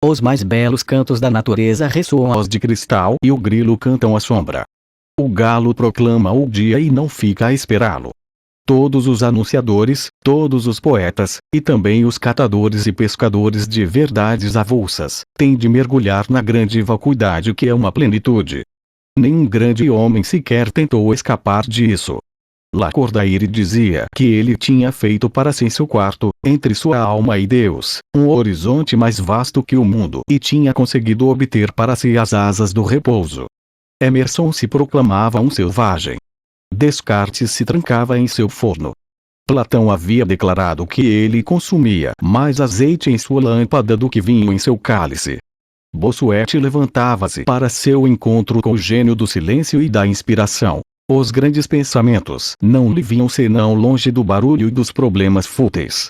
Os mais belos cantos da natureza ressoam aos de cristal e o grilo canta à sombra. O galo proclama o dia e não fica a esperá-lo. Todos os anunciadores, todos os poetas, e também os catadores e pescadores de verdades avulsas, têm de mergulhar na grande vacuidade que é uma plenitude. Nenhum grande homem sequer tentou escapar disso. Lacordaire dizia que ele tinha feito para si em seu quarto, entre sua alma e Deus, um horizonte mais vasto que o mundo e tinha conseguido obter para si as asas do repouso. Emerson se proclamava um selvagem. Descartes se trancava em seu forno. Platão havia declarado que ele consumia mais azeite em sua lâmpada do que vinho em seu cálice. Bossuet levantava-se para seu encontro com o gênio do silêncio e da inspiração. Os grandes pensamentos não lhe vinham senão longe do barulho e dos problemas fúteis.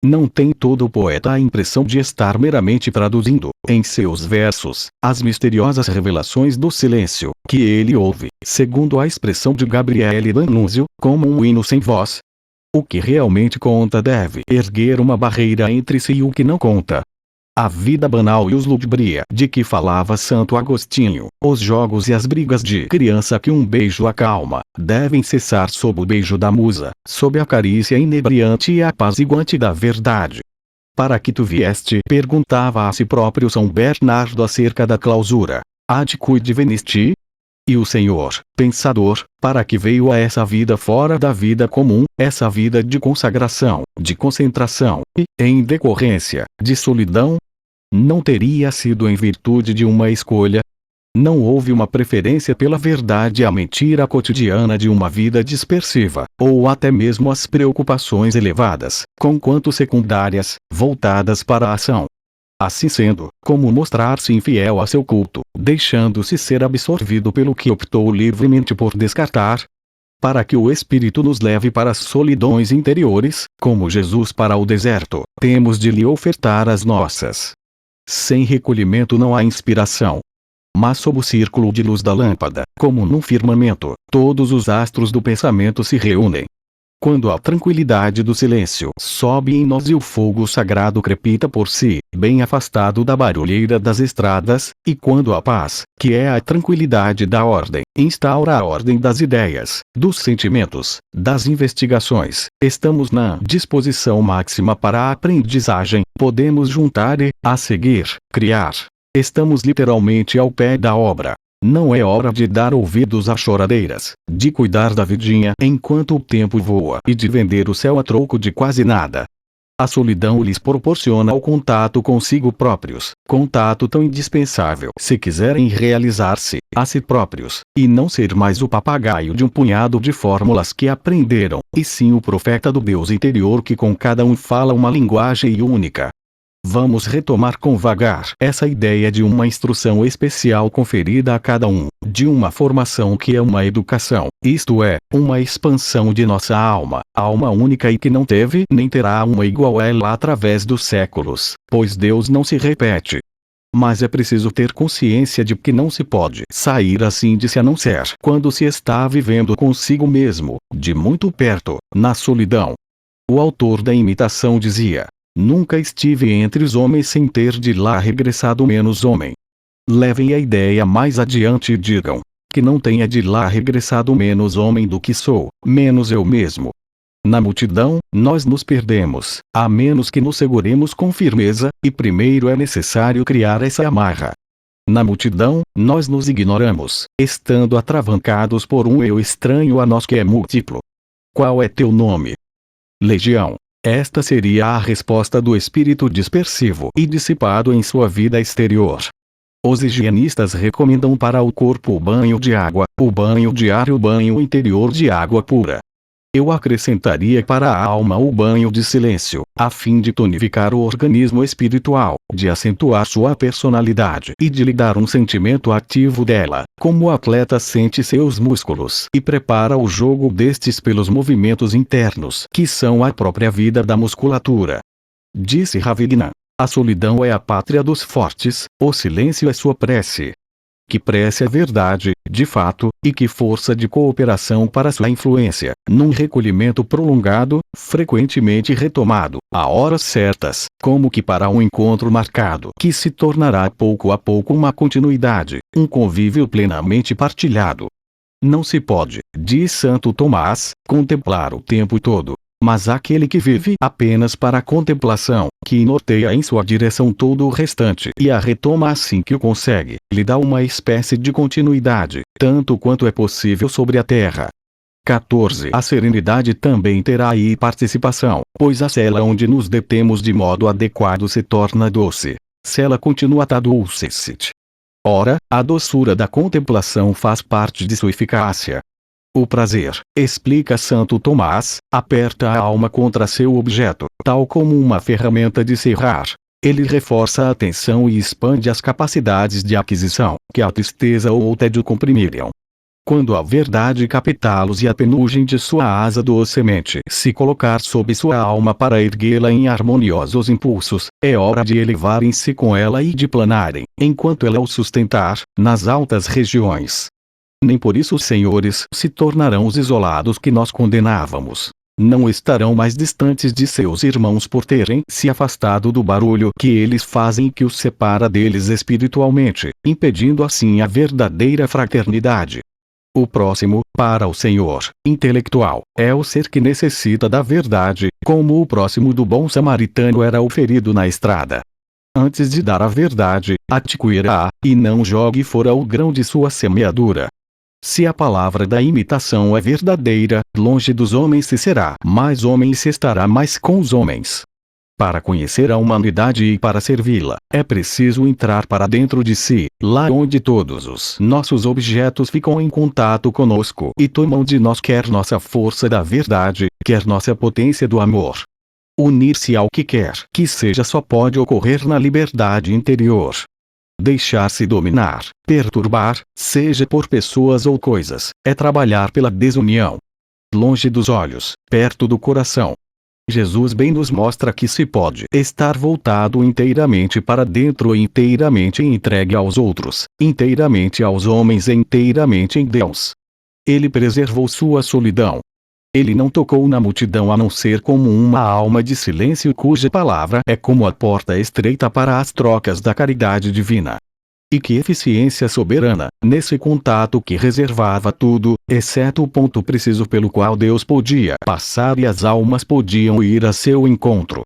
Não tem todo poeta a impressão de estar meramente traduzindo, em seus versos, as misteriosas revelações do silêncio, que ele ouve, segundo a expressão de Gabriele D'Annunzio, como um hino sem voz. O que realmente conta deve erguer uma barreira entre si e o que não conta. A vida banal e os lúdibria de que falava Santo Agostinho, os jogos e as brigas de criança que um beijo acalma, devem cessar sob o beijo da musa, sob a carícia inebriante e apaziguante da verdade. Para que tu vieste? Perguntava a si próprio São Bernardo acerca da clausura. Ad cuide venisti? E o Senhor, pensador, para que veio a essa vida fora da vida comum, essa vida de consagração, de concentração, e, em decorrência, de solidão? Não teria sido em virtude de uma escolha? Não houve uma preferência pela verdade à mentira cotidiana de uma vida dispersiva, ou até mesmo as preocupações elevadas, conquanto secundárias, voltadas para a ação. Assim sendo, como mostrar-se infiel a seu culto, deixando-se ser absorvido pelo que optou livremente por descartar? Para que o Espírito nos leve para as solidões interiores, como Jesus para o deserto, temos de lhe ofertar as nossas. Sem recolhimento não há inspiração. Mas sob o círculo de luz da lâmpada, como num firmamento, todos os astros do pensamento se reúnem. Quando a tranquilidade do silêncio sobe em nós e o fogo sagrado crepita por si, bem afastado da barulheira das estradas, e quando a paz, que é a tranquilidade da ordem, instaura a ordem das ideias, dos sentimentos, das investigações, estamos na disposição máxima para a aprendizagem, podemos juntar e, a seguir, criar. Estamos literalmente ao pé da obra. Não é hora de dar ouvidos a choradeiras, de cuidar da vidinha enquanto o tempo voa e de vender o céu a troco de quase nada. A solidão lhes proporciona o contato consigo próprios, contato tão indispensável se quiserem realizar-se a si próprios, e não ser mais o papagaio de um punhado de fórmulas que aprenderam, e sim o profeta do Deus interior que com cada um fala uma linguagem única. Vamos retomar com vagar essa ideia de uma instrução especial conferida a cada um, de uma formação que é uma educação, isto é, uma expansão de nossa alma, alma única e que não teve nem terá uma igual a ela através dos séculos, pois Deus não se repete. Mas é preciso ter consciência de que não se pode sair assim de si a não ser quando se está vivendo consigo mesmo, de muito perto, na solidão. O autor da Imitação dizia: nunca estive entre os homens sem ter de lá regressado menos homem. Levem a ideia mais adiante e digam que não tenha de lá regressado menos homem do que sou, menos eu mesmo. Na multidão, nós nos perdemos, a menos que nos seguremos com firmeza, e primeiro é necessário criar essa amarra. Na multidão, nós nos ignoramos, estando atravancados por um eu estranho a nós que é múltiplo. Qual é teu nome? Legião. Esta seria a resposta do espírito dispersivo e dissipado em sua vida exterior. Os higienistas recomendam para o corpo o banho de água, o banho diário, o banho interior de água pura. Eu acrescentaria para a alma o banho de silêncio, a fim de tonificar o organismo espiritual, de acentuar sua personalidade e de lhe dar um sentimento ativo dela, como o atleta sente seus músculos e prepara o jogo destes pelos movimentos internos, que são a própria vida da musculatura. Disse Ravignan: a solidão é a pátria dos fortes, o silêncio é sua prece. que prece a verdade, de fato, e que força de cooperação para sua influência, num recolhimento prolongado, frequentemente retomado, a horas certas, como que para um encontro marcado que se tornará pouco a pouco uma continuidade, um convívio plenamente partilhado. Não se pode, diz Santo Tomás, contemplar o tempo todo, mas aquele que vive apenas para a contemplação, que norteia em sua direção todo o restante e a retoma assim que o consegue, lhe dá uma espécie de continuidade, tanto quanto é possível sobre a terra. 14. A serenidade também terá aí participação, pois a cela onde nos detemos de modo adequado se torna doce. Cela continuata dulcescit. Ora, a doçura da contemplação faz parte de sua eficácia. O prazer, explica Santo Tomás, aperta a alma contra seu objeto, tal como uma ferramenta de serrar. Ele reforça a atenção e expande as capacidades de aquisição, que a tristeza ou o tédio comprimiriam. Quando a verdade capitá-los e a penugem de sua asa docemente se colocar sob sua alma para erguê-la em harmoniosos impulsos, é hora de elevarem-se com ela e de planarem, enquanto ela o sustentar, nas altas regiões. Nem por isso os senhores se tornarão os isolados que nós condenávamos. Não estarão mais distantes de seus irmãos por terem se afastado do barulho que eles fazem que os separa deles espiritualmente, impedindo assim a verdadeira fraternidade. O próximo, para o Senhor, intelectual, é o ser que necessita da verdade, como o próximo do bom samaritano era o ferido na estrada. Antes de dar a verdade, adquira-a, e não jogue fora o grão de sua semeadura. Se a palavra da imitação é verdadeira, longe dos homens se será, mais homem se estará mais com os homens. Para conhecer a humanidade e para servi-la, é preciso entrar para dentro de si, lá onde todos os nossos objetos ficam em contato conosco e tomam de nós quer nossa força da verdade, quer nossa potência do amor. Unir-se ao que quer que seja só pode ocorrer na liberdade interior. Deixar-se dominar, perturbar, seja por pessoas ou coisas, é trabalhar pela desunião. Longe dos olhos, perto do coração. Jesus bem nos mostra que se pode estar voltado inteiramente para dentro e inteiramente entregue aos outros, inteiramente aos homens e inteiramente em Deus. Ele preservou sua solidão. Ele não tocou na multidão a não ser como uma alma de silêncio cuja palavra é como a porta estreita para as trocas da caridade divina. E que eficiência soberana, nesse contato que reservava tudo, exceto o ponto preciso pelo qual Deus podia passar e as almas podiam ir a seu encontro.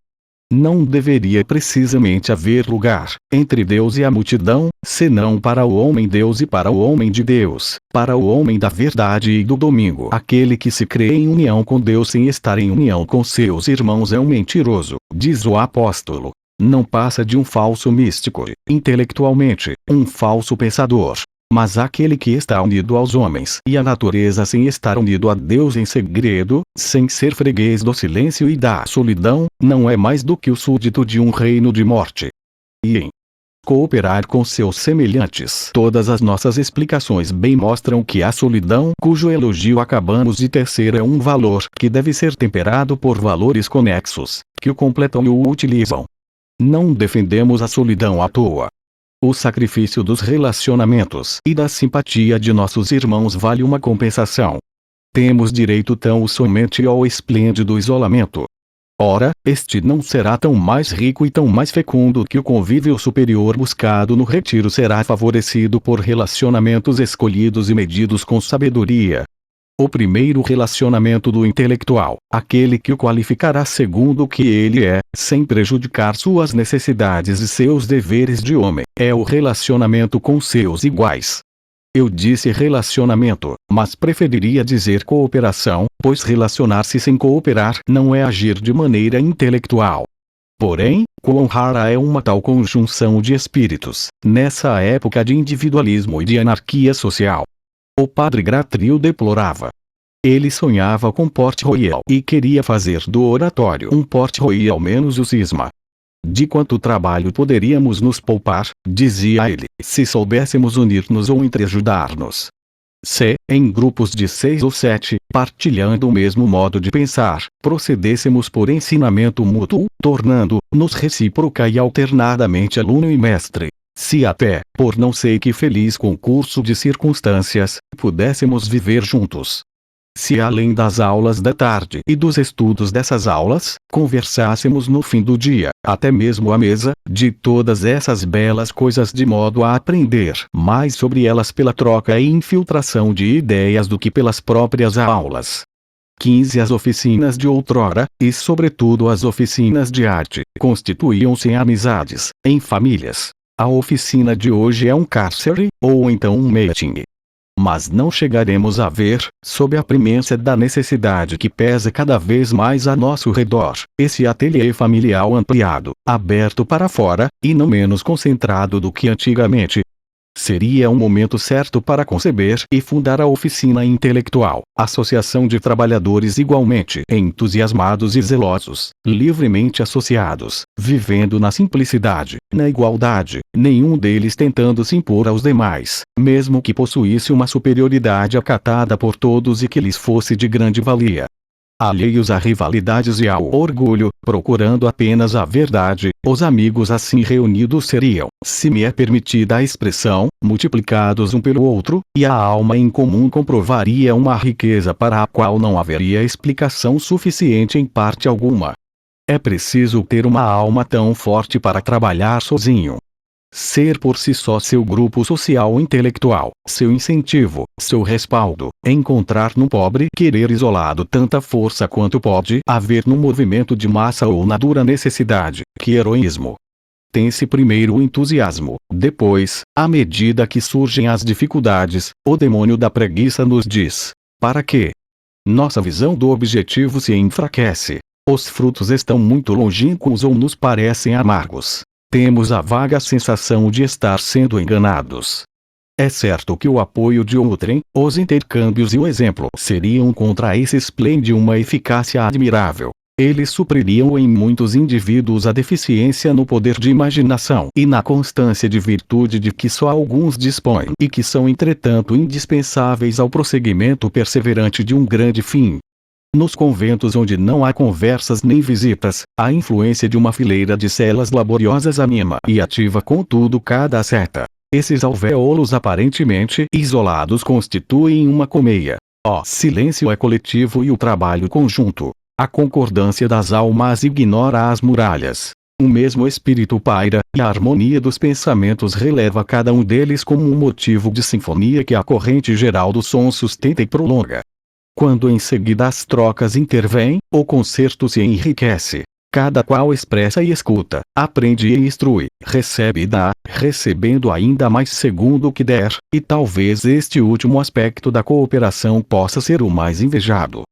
Não deveria precisamente haver lugar, entre Deus e a multidão, senão para o homem Deus e para o homem de Deus, para o homem da verdade e do domingo. Aquele que se crê em união com Deus sem estar em união com seus irmãos é um mentiroso, diz o apóstolo. Não passa de um falso místico, intelectualmente, um falso pensador. Mas aquele que está unido aos homens e à natureza sem estar unido a Deus em segredo, sem ser freguês do silêncio e da solidão, não é mais do que o súdito de um reino de morte. E em cooperar com seus semelhantes. Todas as nossas explicações bem mostram que a solidão, cujo elogio acabamos de tecer, é um valor que deve ser temperado por valores conexos, que o completam e o utilizam. Não defendemos a solidão à toa. O sacrifício dos relacionamentos e da simpatia de nossos irmãos vale uma compensação. Temos direito tão somente ao esplêndido isolamento. Ora, este não será tão mais rico e tão mais fecundo que o convívio superior buscado no retiro será favorecido por relacionamentos escolhidos e medidos com sabedoria. O primeiro relacionamento do intelectual, aquele que o qualificará segundo o que ele é, sem prejudicar suas necessidades e seus deveres de homem, é o relacionamento com seus iguais. Eu disse relacionamento, mas preferiria dizer cooperação, pois relacionar-se sem cooperar não é agir de maneira intelectual. Porém, quão rara é uma tal conjunção de espíritos, nessa época de individualismo e de anarquia social. O padre Gratrio deplorava. Ele sonhava com Port Royal e queria fazer do oratório um Port Royal menos o cisma. De quanto trabalho poderíamos nos poupar, dizia ele, se soubéssemos unir-nos ou entreajudar-nos. Se, em grupos de 6 ou 7, partilhando o mesmo modo de pensar, procedêssemos por ensinamento mútuo, tornando-nos recíproca e alternadamente aluno e mestre. Se até, por não sei que feliz concurso de circunstâncias, pudéssemos viver juntos. Se além das aulas da tarde e dos estudos dessas aulas, conversássemos no fim do dia, até mesmo à mesa, de todas essas belas coisas de modo a aprender mais sobre elas pela troca e infiltração de ideias do que pelas próprias aulas. 15 As oficinas de outrora, e sobretudo as oficinas de arte, constituíam-se em amizades, em famílias. A oficina de hoje é um cárcere, ou então um meeting. Mas não chegaremos a ver, sob a premência da necessidade que pesa cada vez mais a nosso redor, esse ateliê familiar ampliado, aberto para fora, e não menos concentrado do que antigamente. Seria um momento certo para conceber e fundar a oficina intelectual, associação de trabalhadores igualmente entusiasmados e zelosos, livremente associados, vivendo na simplicidade, na igualdade, nenhum deles tentando se impor aos demais, mesmo que possuísse uma superioridade acatada por todos e que lhes fosse de grande valia. Alheios a rivalidades e ao orgulho, procurando apenas a verdade, os amigos assim reunidos seriam, se me é permitida a expressão, multiplicados um pelo outro, e a alma em comum comprovaria uma riqueza para a qual não haveria explicação suficiente em parte alguma. É preciso ter uma alma tão forte para trabalhar sozinho. Ser por si só seu grupo social intelectual, seu incentivo, seu respaldo, encontrar no pobre querer isolado tanta força quanto pode haver no movimento de massa ou na dura necessidade, que heroísmo. Tem-se primeiro o entusiasmo, depois, à medida que surgem as dificuldades, o demônio da preguiça nos diz: para quê? Nossa visão do objetivo se enfraquece. Os frutos estão muito longínquos ou nos parecem amargos. Temos a vaga sensação de estar sendo enganados. É certo que o apoio de outrem, os intercâmbios e o exemplo seriam contra esse esplêndido uma eficácia admirável. Eles supririam em muitos indivíduos a deficiência no poder de imaginação e na constância de virtude de que só alguns dispõem e que são entretanto indispensáveis ao prosseguimento perseverante de um grande fim. Nos conventos onde não há conversas nem visitas, a influência de uma fileira de celas laboriosas anima e ativa contudo cada seta. Esses alvéolos aparentemente isolados constituem uma colmeia. O silêncio é coletivo e o trabalho conjunto. A concordância das almas ignora as muralhas. O mesmo espírito paira, e a harmonia dos pensamentos releva cada um deles como um motivo de sinfonia que a corrente geral do som sustenta e prolonga. Quando em seguida as trocas intervêm, o concerto se enriquece. Cada qual expressa e escuta, aprende e instrui, recebe e dá, recebendo ainda mais segundo o que der, e talvez este último aspecto da cooperação possa ser o mais invejado.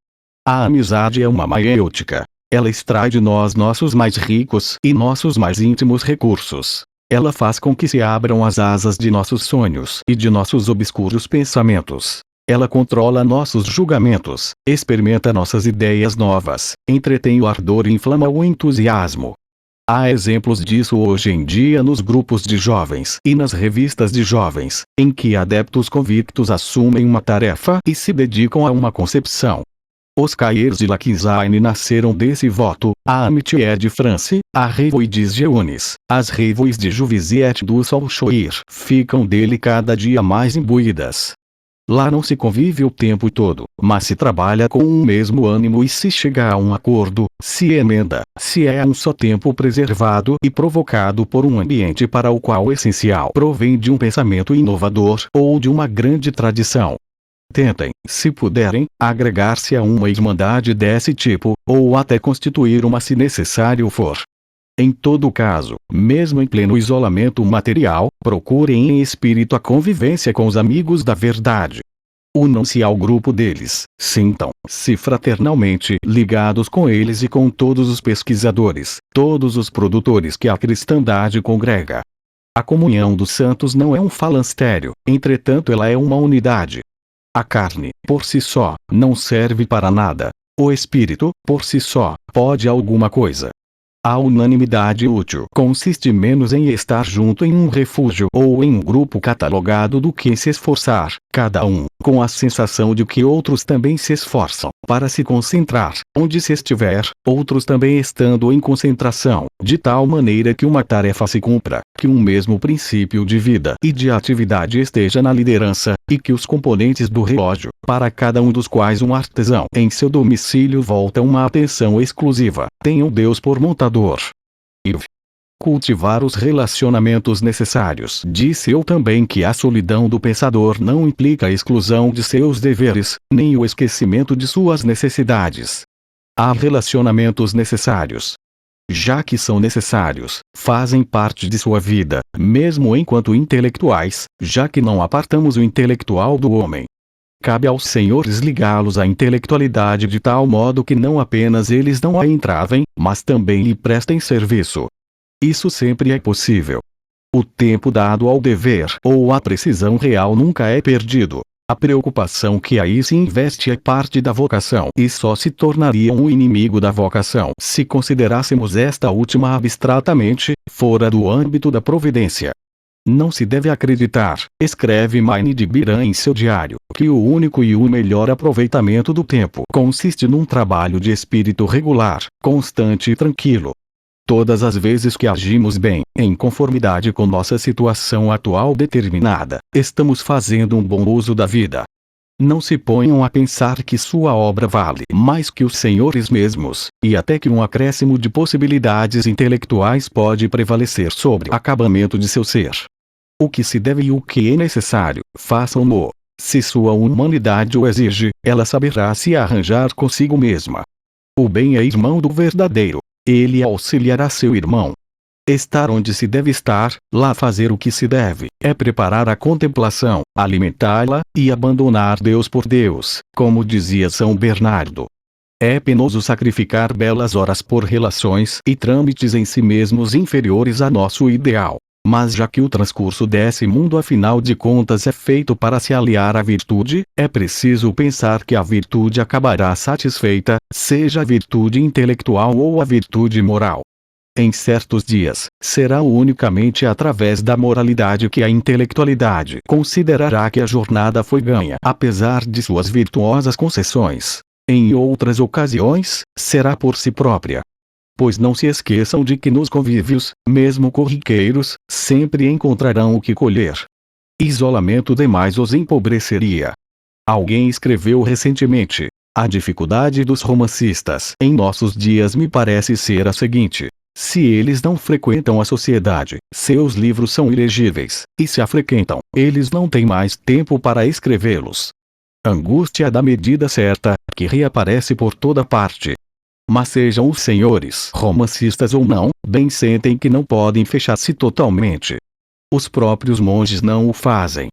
A amizade é uma maiêutica. Ela extrai de nós nossos mais ricos e nossos mais íntimos recursos. Ela faz com que se abram as asas de nossos sonhos e de nossos obscuros pensamentos. Ela controla nossos julgamentos, experimenta nossas ideias novas, entretém o ardor e inflama o entusiasmo. Há exemplos disso hoje em dia nos grupos de jovens e nas revistas de jovens, em que adeptos convictos assumem uma tarefa e se dedicam a uma concepção. Os cahiers de Lachenzagne nasceram desse voto, a Amitié de France, a Revue des Jeunes, as Revues de Juvisy et du Solchoir ficam dele cada dia mais imbuídas. Lá não se convive o tempo todo, mas se trabalha com um mesmo ânimo e se chega a um acordo, se emenda, se é a um só tempo preservado e provocado por um ambiente para o qual o essencial provém de um pensamento inovador ou de uma grande tradição. Tentem, se puderem, agregar-se a uma irmandade desse tipo, ou até constituir uma se necessário for. Em todo caso, mesmo em pleno isolamento material, procurem em espírito a convivência com os amigos da verdade. Unam-se ao grupo deles, sintam-se fraternalmente ligados com eles e com todos os pesquisadores, todos os produtores que a cristandade congrega. A comunhão dos santos não é um falanstério, entretanto ela é uma unidade. A carne, por si só, não serve para nada. O espírito, por si só, pode alguma coisa. A unanimidade útil consiste menos em estar junto em um refúgio ou em um grupo catalogado do que em se esforçar, cada um, com a sensação de que outros também se esforçam para se concentrar onde se estiver, outros também estando em concentração, de tal maneira que uma tarefa se cumpra, que um mesmo princípio de vida e de atividade esteja na liderança, e que os componentes do relógio, para cada um dos quais um artesão em seu domicílio volta uma atenção exclusiva, tenham Deus por montador. E cultivar os relacionamentos necessários. Disse eu também que a solidão do pensador não implica a exclusão de seus deveres, nem o esquecimento de suas necessidades. Há relacionamentos necessários. Já que são necessários, fazem parte de sua vida, mesmo enquanto intelectuais, já que não apartamos o intelectual do homem. Cabe aos senhores ligá-los à intelectualidade de tal modo que não apenas eles não a entravem, mas também lhe prestem serviço. Isso sempre é possível. O tempo dado ao dever ou à precisão real nunca é perdido. A preocupação que aí se investe é parte da vocação e só se tornaria um inimigo da vocação se considerássemos esta última abstratamente, fora do âmbito da providência. Não se deve acreditar, escreve Maine de Biran em seu diário, que o único e o melhor aproveitamento do tempo consiste num trabalho de espírito regular, constante e tranquilo. Todas as vezes que agimos bem, em conformidade com nossa situação atual determinada, estamos fazendo um bom uso da vida. Não se ponham a pensar que sua obra vale mais que os senhores mesmos, e até que um acréscimo de possibilidades intelectuais pode prevalecer sobre o acabamento de seu ser. O que se deve e o que é necessário, façam-no. Se sua humanidade o exige, ela saberá se arranjar consigo mesma. O bem é irmão do verdadeiro. Ele auxiliará seu irmão. Estar onde se deve estar, lá fazer o que se deve, é preparar a contemplação, alimentá-la, e abandonar Deus por Deus, como dizia São Bernardo. É penoso sacrificar belas horas por relações e trâmites em si mesmos inferiores a nosso ideal. Mas já que o transcurso desse mundo afinal de contas é feito para se aliar à virtude, é preciso pensar que a virtude acabará satisfeita, seja a virtude intelectual ou a virtude moral. Em certos dias, será unicamente através da moralidade que a intelectualidade considerará que a jornada foi ganha, apesar de suas virtuosas concessões. Em outras ocasiões, será por si própria. Pois não se esqueçam de que nos convívios, mesmo corriqueiros, sempre encontrarão o que colher. Isolamento demais os empobreceria. Alguém escreveu recentemente: a dificuldade dos romancistas em nossos dias me parece ser a seguinte: se eles não frequentam a sociedade, seus livros são ilegíveis, e se a frequentam, eles não têm mais tempo para escrevê-los. Angústia da medida certa, que reaparece por toda parte. Mas sejam os senhores romancistas ou não, bem sentem que não podem fechar-se totalmente. Os próprios monges não o fazem.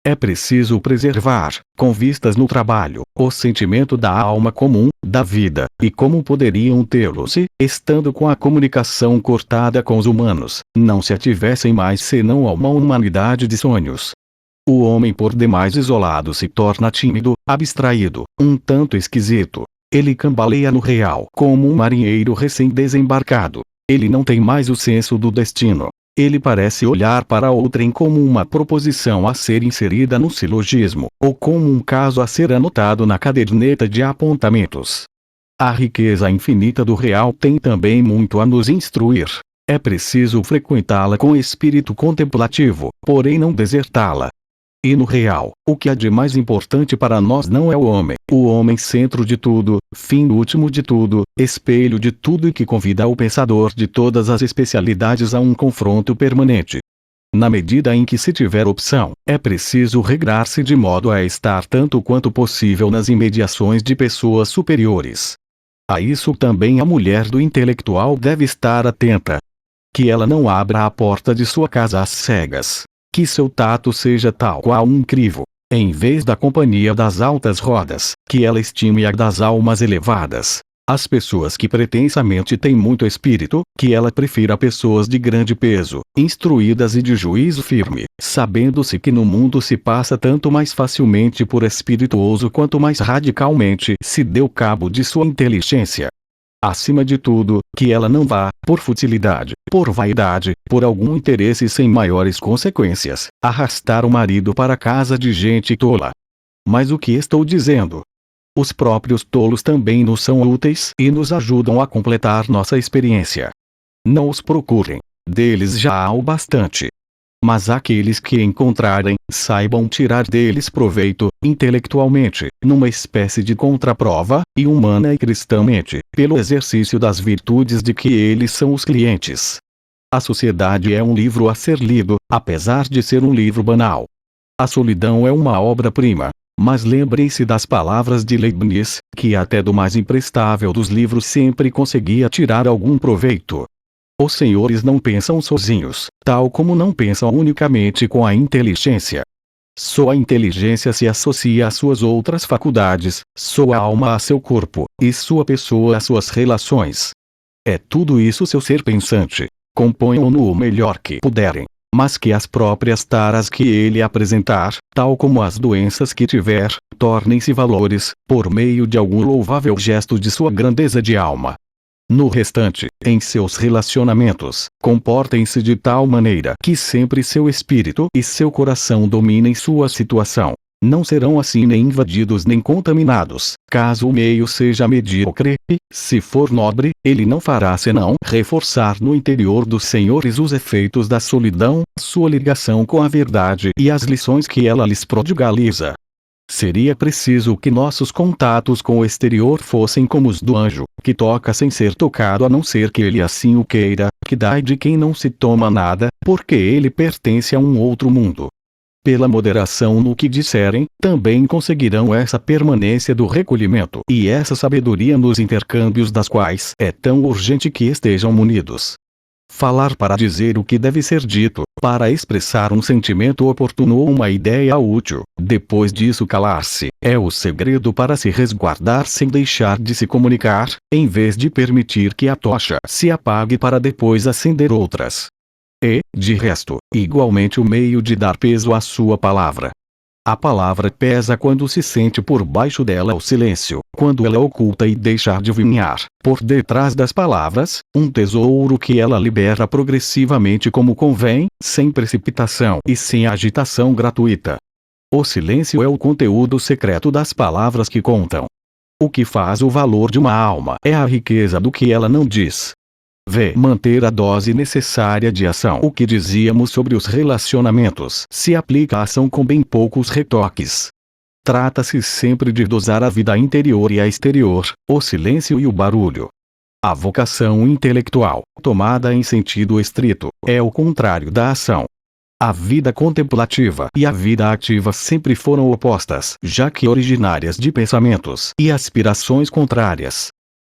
É preciso preservar, com vistas no trabalho, o sentimento da alma comum, da vida, e como poderiam tê-lo se, estando com a comunicação cortada com os humanos, não se ativessem mais senão a uma humanidade de sonhos. O homem por demais isolado se torna tímido, abstraído, um tanto esquisito. Ele cambaleia no real como um marinheiro recém-desembarcado. Ele não tem mais o senso do destino. Ele parece olhar para outrem como uma proposição a ser inserida no silogismo, ou como um caso a ser anotado na caderneta de apontamentos. A riqueza infinita do real tem também muito a nos instruir. É preciso frequentá-la com espírito contemplativo, porém não desertá-la. E no real, o que há de mais importante para nós não é o homem centro de tudo, fim último de tudo, espelho de tudo e que convida o pensador de todas as especialidades a um confronto permanente. Na medida em que se tiver opção, é preciso regrar-se de modo a estar tanto quanto possível nas imediações de pessoas superiores. A isso também a mulher do intelectual deve estar atenta. Que ela não abra a porta de sua casa às cegas. Que seu tato seja tal qual um crivo. Em vez da companhia das altas rodas, que ela estime a das almas elevadas. As pessoas que pretensamente têm muito espírito, que ela prefira pessoas de grande peso, instruídas e de juízo firme, sabendo-se que no mundo se passa tanto mais facilmente por espirituoso quanto mais radicalmente se deu cabo de sua inteligência. Acima de tudo, que ela não vá, por futilidade, por vaidade, por algum interesse sem maiores consequências, arrastar o marido para casa de gente tola. Mas o que estou dizendo? Os próprios tolos também nos são úteis e nos ajudam a completar nossa experiência. Não os procurem. Deles já há o bastante. Mas aqueles que encontrarem, saibam tirar deles proveito, intelectualmente, numa espécie de contraprova, e humana e cristãmente, pelo exercício das virtudes de que eles são os clientes. A sociedade é um livro a ser lido, apesar de ser um livro banal. A solidão é uma obra-prima. Mas lembrem-se das palavras de Leibniz, que até do mais imprestável dos livros sempre conseguia tirar algum proveito. Os senhores não pensam sozinhos, tal como não pensam unicamente com a inteligência. Só a inteligência se associa às suas outras faculdades, sua alma a seu corpo, e sua pessoa às suas relações. É tudo isso seu ser pensante. Componham-no o melhor que puderem, mas que as próprias taras que ele apresentar, tal como as doenças que tiver, tornem-se valores, por meio de algum louvável gesto de sua grandeza de alma. No restante, em seus relacionamentos, comportem-se de tal maneira que sempre seu espírito e seu coração dominem sua situação. Não serão assim nem invadidos nem contaminados, caso o meio seja medíocre, e, se for nobre, ele não fará senão reforçar no interior dos senhores os efeitos da solidão, sua ligação com a verdade e as lições que ela lhes prodigaliza. Seria preciso que nossos contatos com o exterior fossem como os do anjo, que toca sem ser tocado a não ser que ele assim o queira, que dá de quem não se toma nada, porque ele pertence a um outro mundo. Pela moderação no que disserem, também conseguirão essa permanência do recolhimento e essa sabedoria nos intercâmbios das quais é tão urgente que estejam munidos. Falar para dizer o que deve ser dito, para expressar um sentimento oportuno ou uma ideia útil, depois disso calar-se, é o segredo para se resguardar sem deixar de se comunicar, em vez de permitir que a tocha se apague para depois acender outras. E, de resto, igualmente o meio de dar peso à sua palavra. A palavra pesa quando se sente por baixo dela o silêncio, quando ela oculta e deixa adivinhar, por detrás das palavras, um tesouro que ela libera progressivamente como convém, sem precipitação e sem agitação gratuita. O silêncio é o conteúdo secreto das palavras que contam. O que faz o valor de uma alma é a riqueza do que ela não diz. Manter a dose necessária de ação. O que dizíamos sobre os relacionamentos se aplica à ação com bem poucos retoques. Trata-se sempre de dosar a vida interior e a exterior, o silêncio e o barulho. A vocação intelectual, tomada em sentido estrito, é o contrário da ação. A vida contemplativa e a vida ativa sempre foram opostas, já que originárias de pensamentos e aspirações contrárias.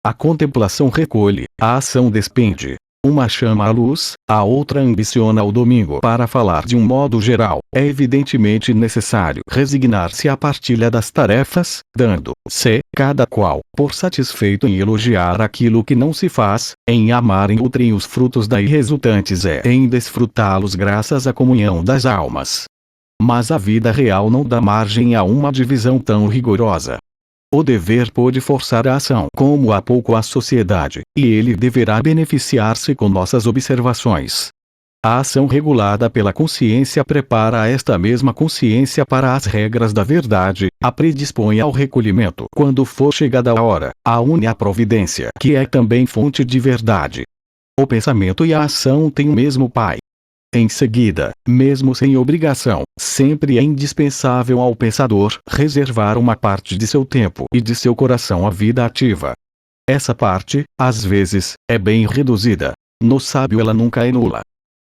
A contemplação recolhe, a ação despende. Uma chama a luz, a outra ambiciona o domingo. Para falar de um modo geral, é evidentemente necessário resignar-se à partilha das tarefas, dando-se, cada qual, por satisfeito em elogiar aquilo que não se faz, em amar em nutrem os frutos daí resultantes em desfrutá-los graças à comunhão das almas. Mas a vida real não dá margem a uma divisão tão rigorosa. O dever pode forçar a ação como há pouco a sociedade, e ele deverá beneficiar-se com nossas observações. A ação regulada pela consciência prepara esta mesma consciência para as regras da verdade, a predispõe ao recolhimento quando for chegada a hora, a une a providência que é também fonte de verdade. O pensamento e a ação têm o mesmo pai. Em seguida, mesmo sem obrigação, sempre é indispensável ao pensador reservar uma parte de seu tempo e de seu coração à vida ativa. Essa parte, às vezes, é bem reduzida. No sábio ela nunca é nula.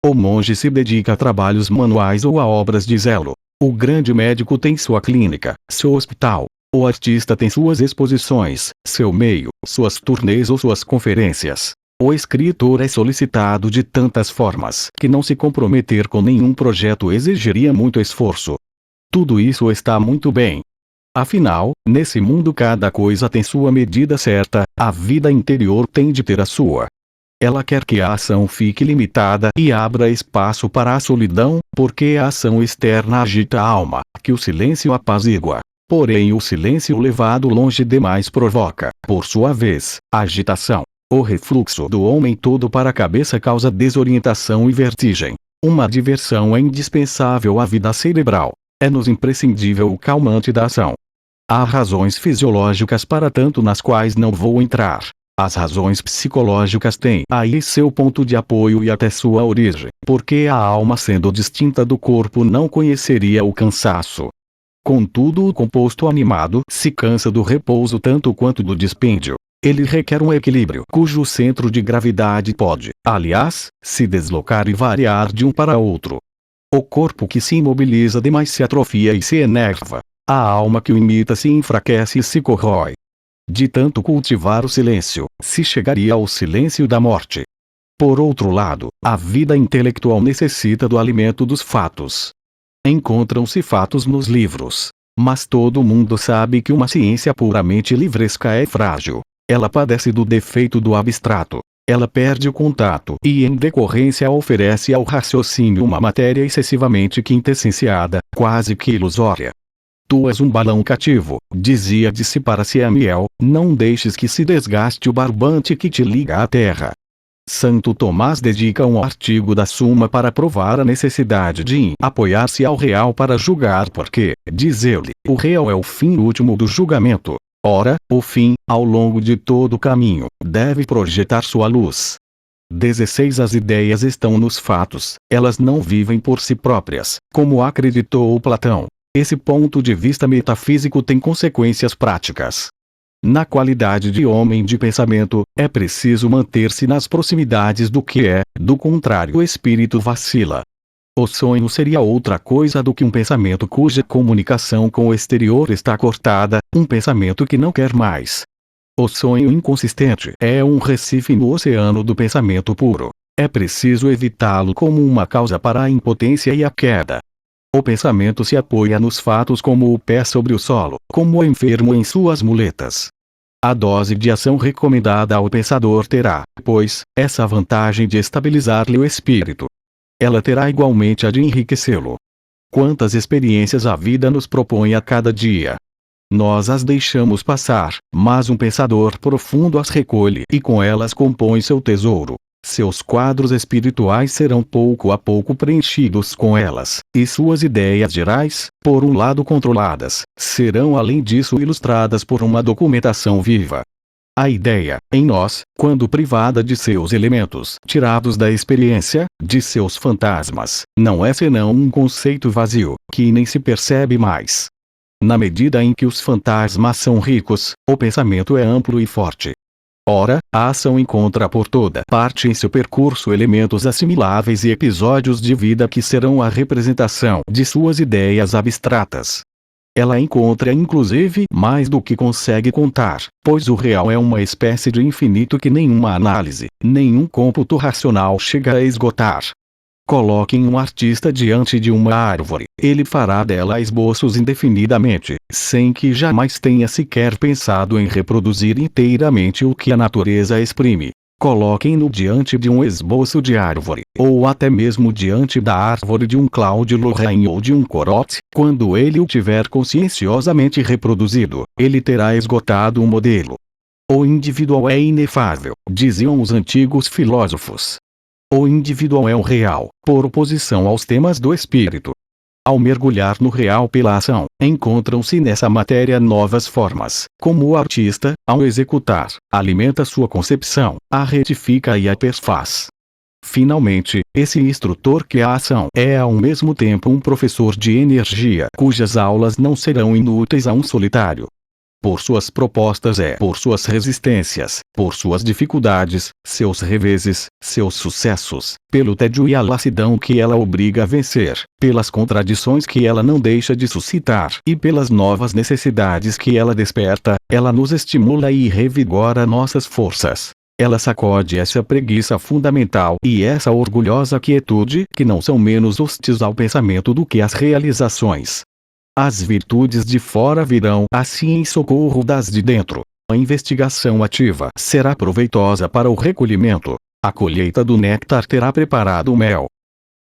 O monge se dedica a trabalhos manuais ou a obras de zelo. O grande médico tem sua clínica, seu hospital. O artista tem suas exposições, seu meio, suas turnês ou suas conferências. O escritor é solicitado de tantas formas que não se comprometer com nenhum projeto exigiria muito esforço. Tudo isso está muito bem. Afinal, nesse mundo cada coisa tem sua medida certa, a vida interior tem de ter a sua. Ela quer que a ação fique limitada e abra espaço para a solidão, porque a ação externa agita a alma, que o silêncio apazigua. Porém o silêncio levado longe demais provoca, por sua vez, agitação. O refluxo do homem todo para a cabeça causa desorientação e vertigem. Uma diversão é indispensável à vida cerebral. É-nos imprescindível o calmante da ação. Há razões fisiológicas para tanto nas quais não vou entrar. As razões psicológicas têm aí seu ponto de apoio e até sua origem, porque a alma sendo distinta do corpo não conheceria o cansaço. Contudo, o composto animado se cansa do repouso tanto quanto do dispêndio. Ele requer um equilíbrio cujo centro de gravidade pode, aliás, se deslocar e variar de um para outro. O corpo que se imobiliza demais se atrofia e se enerva. A alma que o imita se enfraquece e se corrói. De tanto cultivar o silêncio, se chegaria ao silêncio da morte. Por outro lado, a vida intelectual necessita do alimento dos fatos. Encontram-se fatos nos livros. Mas todo mundo sabe que uma ciência puramente livresca é frágil. Ela padece do defeito do abstrato. Ela perde o contato e em decorrência oferece ao raciocínio uma matéria excessivamente quintessenciada, quase que ilusória. Tu és um balão cativo, dizia de si para si Amiel, não deixes que se desgaste o barbante que te liga à terra. Santo Tomás dedica um artigo da Suma para provar a necessidade de apoiar-se ao real para julgar porque, diz ele, o real é o fim último do julgamento. Ora, o fim, ao longo de todo o caminho, deve projetar sua luz. 16 As ideias estão nos fatos, elas não vivem por si próprias, como acreditou Platão. Esse ponto de vista metafísico tem consequências práticas. Na qualidade de homem de pensamento, é preciso manter-se nas proximidades do que é, do contrário o espírito vacila. O sonho seria outra coisa do que um pensamento cuja comunicação com o exterior está cortada, um pensamento que não quer mais. O sonho inconsistente é um recife no oceano do pensamento puro. É preciso evitá-lo como uma causa para a impotência e a queda. O pensamento se apoia nos fatos como o pé sobre o solo, como o enfermo em suas muletas. A dose de ação recomendada ao pensador terá, pois, essa vantagem de estabilizar-lhe o espírito. Ela terá igualmente a de enriquecê-lo. Quantas experiências a vida nos propõe a cada dia! Nós as deixamos passar, mas um pensador profundo as recolhe e com elas compõe seu tesouro. Seus quadros espirituais serão pouco a pouco preenchidos com elas, e suas ideias gerais, por um lado controladas, serão além disso ilustradas por uma documentação viva. A ideia, em nós, quando privada de seus elementos tirados da experiência, de seus fantasmas, não é senão um conceito vazio, que nem se percebe mais. Na medida em que os fantasmas são ricos, o pensamento é amplo e forte. Ora, a ação encontra por toda parte em seu percurso elementos assimiláveis e episódios de vida que serão a representação de suas ideias abstratas. Ela encontra inclusive mais do que consegue contar, pois o real é uma espécie de infinito que nenhuma análise, nenhum cômputo racional chega a esgotar. Coloquem um artista diante de uma árvore, ele fará dela esboços indefinidamente, sem que jamais tenha sequer pensado em reproduzir inteiramente o que a natureza exprime. Coloquem-no diante de um esboço de árvore, ou até mesmo diante da árvore de um Claude Lorrain ou de um Corot, quando ele o tiver conscienciosamente reproduzido, ele terá esgotado o modelo. O individual é inefável, diziam os antigos filósofos. O individual é o real, por oposição aos temas do espírito. Ao mergulhar no real pela ação, encontram-se nessa matéria novas formas, como o artista, ao executar, alimenta sua concepção, a retifica e a perfaz. Finalmente, esse instrutor que a ação é ao mesmo tempo um professor de energia cujas aulas não serão inúteis a um solitário. Por suas propostas por suas resistências, por suas dificuldades, seus reveses, seus sucessos, pelo tédio e a lassidão que ela obriga a vencer, pelas contradições que ela não deixa de suscitar e pelas novas necessidades que ela desperta, ela nos estimula e revigora nossas forças. Ela sacode essa preguiça fundamental e essa orgulhosa quietude que não são menos hostis ao pensamento do que as realizações. As virtudes de fora virão assim em socorro das de dentro. A investigação ativa será proveitosa para o recolhimento. A colheita do néctar terá preparado o mel.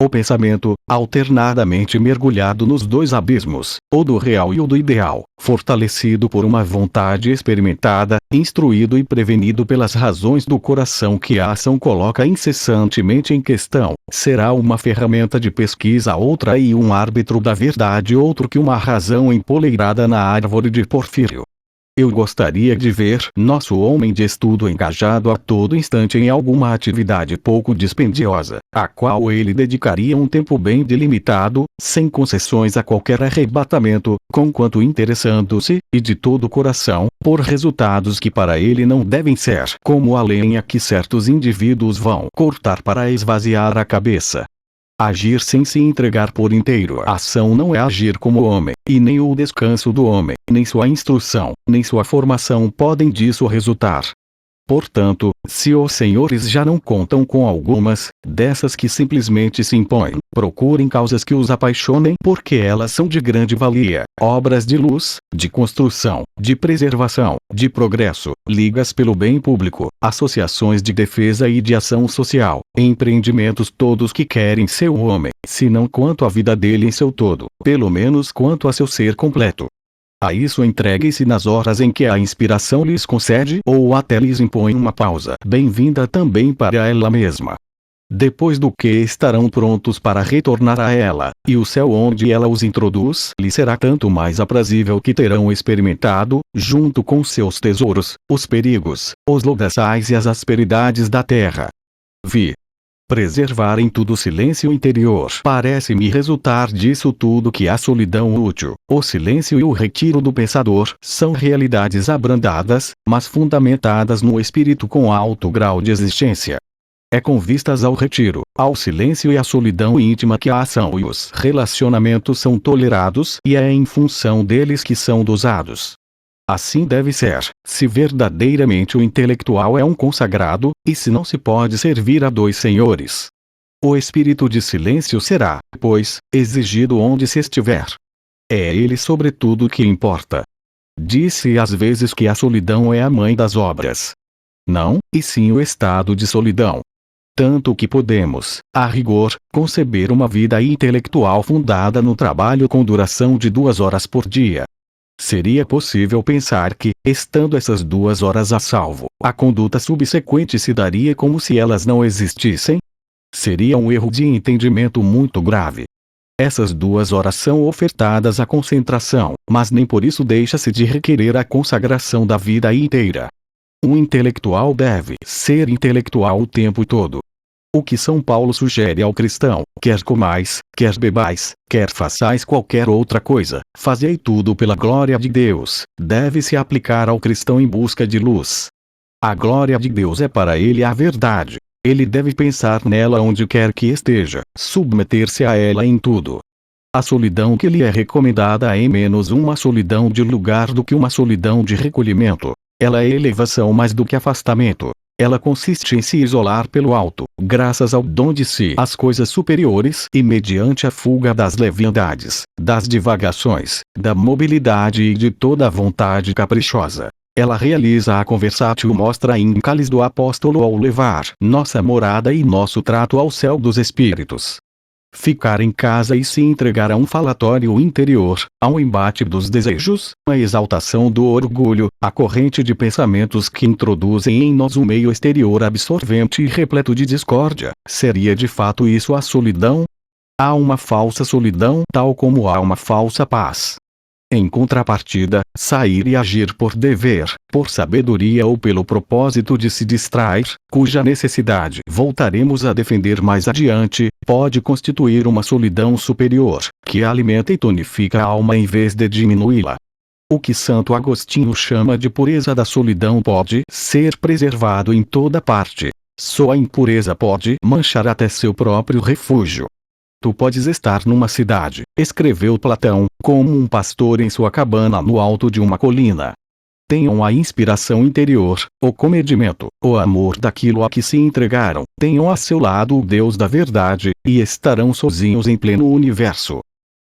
O pensamento, alternadamente mergulhado nos dois abismos, o do real e o do ideal, fortalecido por uma vontade experimentada, instruído e prevenido pelas razões do coração que a ação coloca incessantemente em questão, será uma ferramenta de pesquisa outra e um árbitro da verdade outro que uma razão empoleirada na árvore de Porfírio. Eu gostaria de ver nosso homem de estudo engajado a todo instante em alguma atividade pouco dispendiosa, a qual ele dedicaria um tempo bem delimitado, sem concessões a qualquer arrebatamento, conquanto interessando-se, e de todo o coração, por resultados que para ele não devem ser como a lenha que certos indivíduos vão cortar para esvaziar a cabeça. Agir sem se entregar por inteiro à ação não é agir como homem, e nem o descanso do homem, nem sua instrução, nem sua formação podem disso resultar. Portanto, se os senhores já não contam com algumas dessas que simplesmente se impõem, procurem causas que os apaixonem porque elas são de grande valia, obras de luz, de construção, de preservação, de progresso, ligas pelo bem público, associações de defesa e de ação social, empreendimentos todos que querem seu homem, se não quanto à vida dele em seu todo, pelo menos quanto a seu ser completo. A isso entreguem-se nas horas em que a inspiração lhes concede ou até lhes impõe uma pausa bem-vinda também para ela mesma. Depois do que estarão prontos para retornar a ela, e o céu onde ela os introduz lhes será tanto mais aprazível que terão experimentado, junto com seus tesouros, os perigos, os lodaçais e as asperidades da terra. Preservar em tudo o silêncio interior. Parece-me resultar disso tudo que a solidão útil, o silêncio e o retiro do pensador, são realidades abrandadas, mas fundamentadas no espírito com alto grau de existência. É com vistas ao retiro, ao silêncio e à solidão íntima que a ação e os relacionamentos são tolerados e é em função deles que são dosados. Assim deve ser, se verdadeiramente o intelectual é um consagrado, e se não se pode servir a dois senhores. O espírito de silêncio será, pois, exigido onde se estiver. É ele sobretudo que importa. Disse às vezes que a solidão é a mãe das obras. Não, e sim o estado de solidão. Tanto que podemos, a rigor, conceber uma vida intelectual fundada no trabalho com duração de 2 horas por dia. Seria possível pensar que, estando essas 2 horas a salvo, a conduta subsequente se daria como se elas não existissem? Seria um erro de entendimento muito grave. Essas 2 horas são ofertadas à concentração, mas nem por isso deixa-se de requerer a consagração da vida inteira. Um intelectual deve ser intelectual o tempo todo. O que São Paulo sugere ao cristão, quer comais, quer bebais, quer façais qualquer outra coisa, fazei tudo pela glória de Deus, deve-se aplicar ao cristão em busca de luz. A glória de Deus é para ele a verdade. Ele deve pensar nela onde quer que esteja, submeter-se a ela em tudo. A solidão que lhe é recomendada é menos uma solidão de lugar do que uma solidão de recolhimento. Ela é elevação mais do que afastamento. Ela consiste em se isolar pelo alto, graças ao dom de si às coisas superiores e mediante a fuga das leviandades, das divagações, da mobilidade e de toda a vontade caprichosa. Ela realiza a conversátil mostra in cálice do apóstolo ao levar nossa morada e nosso trato ao céu dos espíritos. Ficar em casa e se entregar a um falatório interior, a um embate dos desejos, a exaltação do orgulho, a corrente de pensamentos que introduzem em nós um meio exterior absorvente e repleto de discórdia, seria de fato isso a solidão? Há uma falsa solidão tal como há uma falsa paz. Em contrapartida, sair e agir por dever, por sabedoria ou pelo propósito de se distrair, cuja necessidade voltaremos a defender mais adiante, pode constituir uma solidão superior, que alimenta e tonifica a alma em vez de diminuí-la. O que Santo Agostinho chama de pureza da solidão pode ser preservado em toda parte. Só a impureza pode manchar até seu próprio refúgio. Tu podes estar numa cidade, escreveu Platão, como um pastor em sua cabana no alto de uma colina. Tenham a inspiração interior, o comedimento, o amor daquilo a que se entregaram, tenham a seu lado o Deus da verdade, e estarão sozinhos em pleno universo.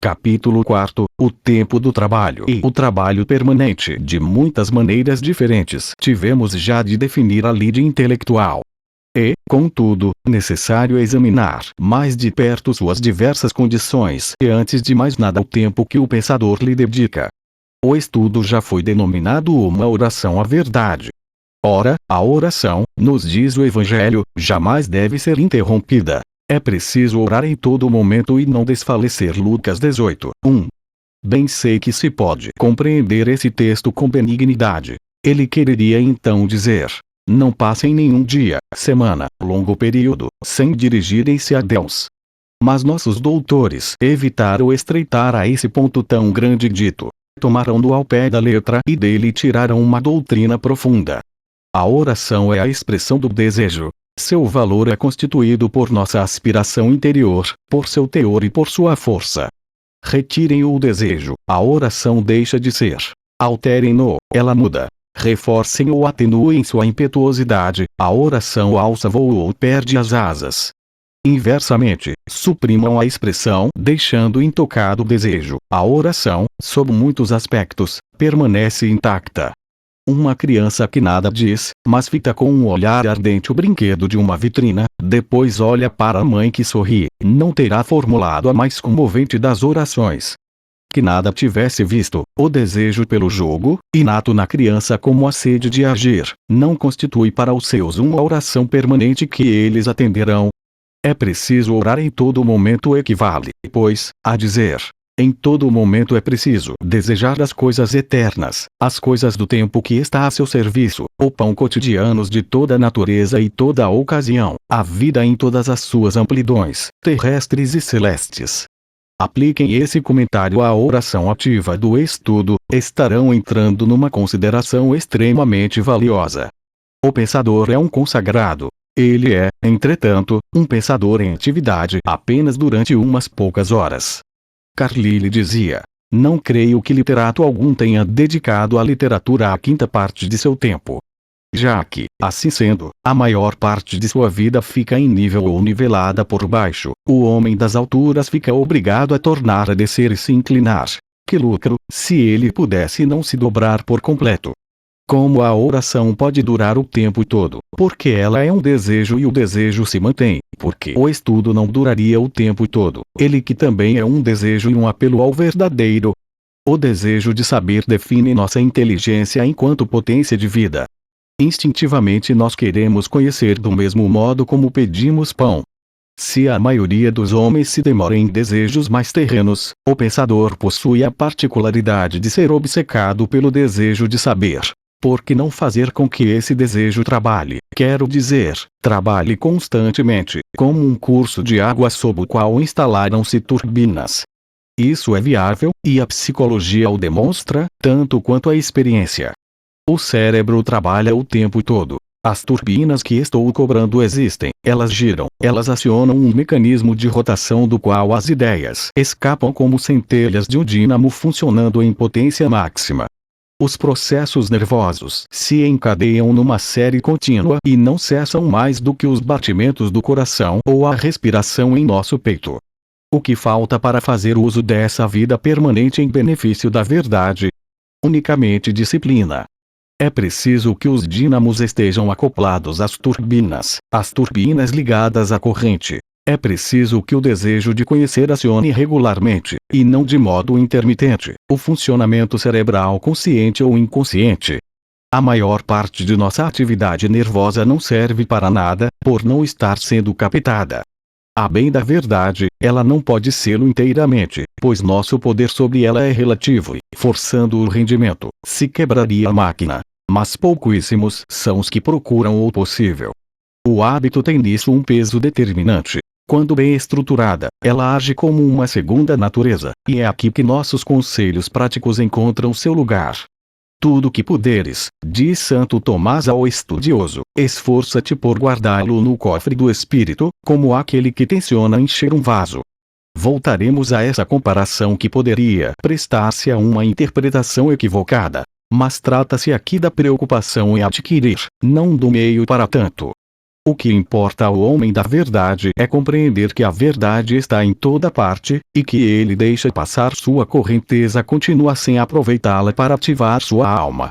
Capítulo 4 O tempo do trabalho e o trabalho permanente. De muitas maneiras diferentes tivemos já de definir a lide intelectual. Contudo, necessário examinar mais de perto suas diversas condições e antes de mais nada o tempo que o pensador lhe dedica. O estudo já foi denominado uma oração à verdade. Ora, a oração, nos diz o Evangelho, jamais deve ser interrompida. É preciso orar em todo momento e não desfalecer. Lucas 18, 1. Bem sei que se pode compreender esse texto com benignidade. Ele quereria então dizer: não passem nenhum dia, semana, longo período, sem dirigirem-se a Deus. Mas nossos doutores evitaram estreitar a esse ponto tão grande dito. Tomaram-no ao pé da letra e dele tiraram uma doutrina profunda. A oração é a expressão do desejo. Seu valor é constituído por nossa aspiração interior, por seu teor e por sua força. Retirem o desejo, a oração deixa de ser. Alterem-no, ela muda. Reforcem ou atenuem sua impetuosidade, a oração alça voo ou perde as asas. Inversamente, suprimam a expressão deixando intocado o desejo, a oração, sob muitos aspectos, permanece intacta. Uma criança que nada diz, mas fita com um olhar ardente o brinquedo de uma vitrina, depois olha para a mãe que sorri, não terá formulado a mais comovente das orações. Que nada tivesse visto, o desejo pelo jogo, inato na criança como a sede de agir, não constitui para os seus uma oração permanente que eles atenderão. É preciso orar em todo momento equivale, pois, a dizer, em todo momento é preciso desejar as coisas eternas, as coisas do tempo que está a seu serviço, o pão cotidianos de toda a natureza e toda a ocasião, a vida em todas as suas amplidões, terrestres e celestes. Apliquem esse comentário à oração ativa do estudo, estarão entrando numa consideração extremamente valiosa. O pensador é um consagrado. Ele é, entretanto, um pensador em atividade apenas durante umas poucas horas. Carlyle dizia: não creio que literato algum tenha dedicado à literatura a quinta parte de seu tempo. Já que, assim sendo, a maior parte de sua vida fica em nível ou nivelada por baixo, o homem das alturas fica obrigado a tornar a descer e se inclinar. Que lucro, se ele pudesse não se dobrar por completo. Como a oração pode durar o tempo todo, porque ela é um desejo e o desejo se mantém, porque o estudo não duraria o tempo todo, ele que também é um desejo e um apelo ao verdadeiro. O desejo de saber define nossa inteligência enquanto potência de vida. Instintivamente nós queremos conhecer do mesmo modo como pedimos pão. Se a maioria dos homens se demora em desejos mais terrenos, o pensador possui a particularidade de ser obcecado pelo desejo de saber. Por que não fazer com que esse desejo trabalhe, quero dizer, trabalhe constantemente, como um curso de água sob o qual instalaram-se turbinas? Isso é viável, e a psicologia o demonstra, tanto quanto a experiência. O cérebro trabalha o tempo todo. As turbinas que estou cobrando existem, elas giram, elas acionam um mecanismo de rotação do qual as ideias escapam como centelhas de um dínamo funcionando em potência máxima. Os processos nervosos se encadeiam numa série contínua e não cessam mais do que os batimentos do coração ou a respiração em nosso peito. O que falta para fazer uso dessa vida permanente em benefício da verdade? Unicamente disciplina. É preciso que os dínamos estejam acoplados às turbinas ligadas à corrente. É preciso que o desejo de conhecer acione regularmente, e não de modo intermitente, o funcionamento cerebral consciente ou inconsciente. A maior parte de nossa atividade nervosa não serve para nada, por não estar sendo captada. A bem da verdade, ela não pode sê-lo inteiramente, pois nosso poder sobre ela é relativo e, forçando o rendimento, se quebraria a máquina. Mas pouquíssimos são os que procuram o possível. O hábito tem nisso um peso determinante. Quando bem estruturada, ela age como uma segunda natureza, e é aqui que nossos conselhos práticos encontram seu lugar. Tudo que puderes, diz Santo Tomás ao estudioso, esforça-te por guardá-lo no cofre do espírito, como aquele que tenciona encher um vaso. Voltaremos a essa comparação que poderia prestar-se a uma interpretação equivocada. Mas trata-se aqui da preocupação em adquirir, não do meio para tanto. O que importa ao homem da verdade é compreender que a verdade está em toda parte, e que ele deixa passar sua correnteza contínua sem aproveitá-la para ativar sua alma.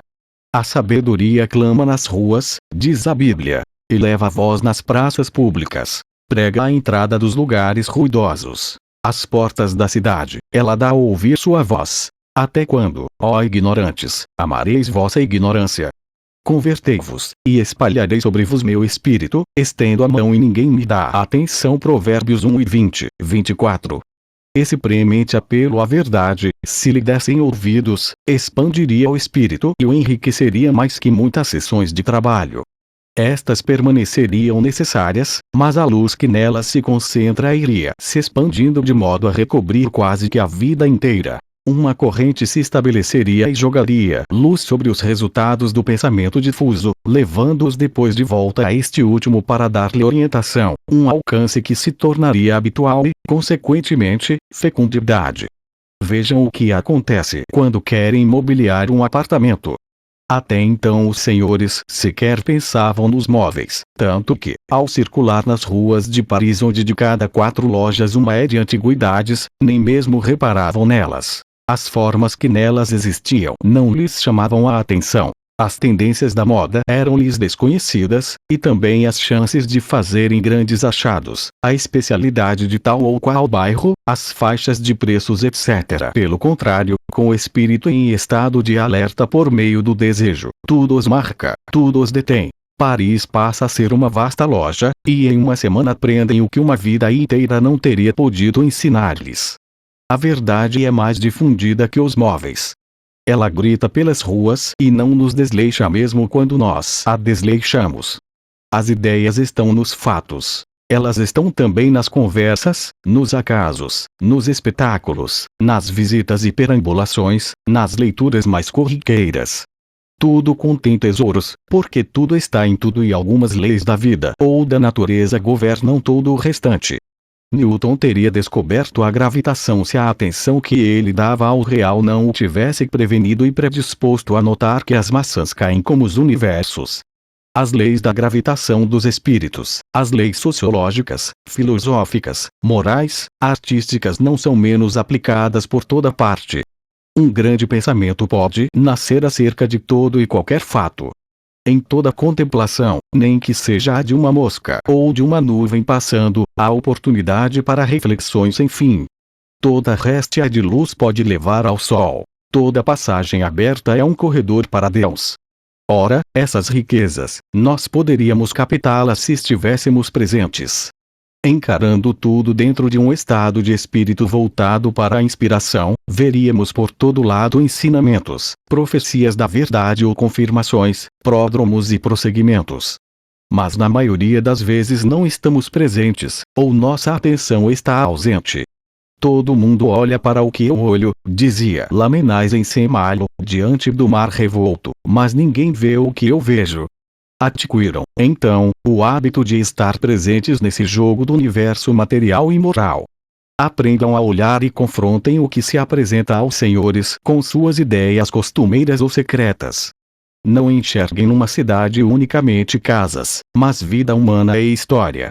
A sabedoria clama nas ruas, diz a Bíblia. eleva a voz nas praças públicas, prega à entrada dos lugares ruidosos, às portas da cidade, ela dá a ouvir sua voz. Até quando, ó ignorantes, amareis vossa ignorância? Convertei-vos, e espalharei sobre vos meu espírito, estendo a mão e ninguém me dá atenção. Provérbios 1:20, 24. Esse premente apelo à verdade, se lhe dessem ouvidos, expandiria o espírito e o enriqueceria mais que muitas sessões de trabalho. Estas permaneceriam necessárias, mas a luz que nelas se concentra iria se expandindo de modo a recobrir quase que a vida inteira. Uma corrente se estabeleceria e jogaria luz sobre os resultados do pensamento difuso, levando-os depois de volta a este último para dar-lhe orientação, um alcance que se tornaria habitual e, consequentemente, fecundidade. Vejam o que acontece quando querem mobiliar um apartamento. Até então os senhores sequer pensavam nos móveis, tanto que, ao circular nas ruas de Paris, onde de cada 4 lojas uma é de antiguidades, nem mesmo reparavam nelas. As formas que nelas existiam não lhes chamavam a atenção. As tendências da moda eram-lhes desconhecidas, e também as chances de fazerem grandes achados, a especialidade de tal ou qual bairro, as faixas de preços etc. Pelo contrário, com o espírito em estado de alerta por meio do desejo, tudo os marca, tudo os detém. Paris passa a ser uma vasta loja, e em uma semana aprendem o que uma vida inteira não teria podido ensinar-lhes. A verdade é mais difundida que os móveis. Ela grita pelas ruas e não nos desleixa mesmo quando nós a desleixamos. As ideias estão nos fatos. Elas estão também nas conversas, nos acasos, nos espetáculos, nas visitas e perambulações, nas leituras mais corriqueiras. Tudo contém tesouros, porque tudo está em tudo e algumas leis da vida ou da natureza governam todo o restante. Newton teria descoberto a gravitação se a atenção que ele dava ao real não o tivesse prevenido e predisposto a notar que as maçãs caem como os universos. As leis da gravitação dos espíritos, as leis sociológicas, filosóficas, morais, artísticas não são menos aplicadas por toda parte. Um grande pensamento pode nascer acerca de todo e qualquer fato. Em toda contemplação, nem que seja a de uma mosca ou de uma nuvem passando, há oportunidade para reflexões sem fim. Toda réstia de luz pode levar ao sol. Toda passagem aberta é um corredor para Deus. Ora, essas riquezas, nós poderíamos captá-las se estivéssemos presentes. Encarando tudo dentro de um estado de espírito voltado para a inspiração, veríamos por todo lado ensinamentos, profecias da verdade ou confirmações, pródromos e prosseguimentos. Mas na maioria das vezes não estamos presentes, ou nossa atenção está ausente. Todo mundo olha para o que eu olho, dizia Lamennais em Saint-Malo, diante do mar revolto, mas ninguém vê o que eu vejo. Adquiram, então, o hábito de estar presentes nesse jogo do universo material e moral. Aprendam a olhar e confrontem o que se apresenta aos senhores com suas ideias costumeiras ou secretas. Não enxerguem numa cidade unicamente casas, mas vida humana e história.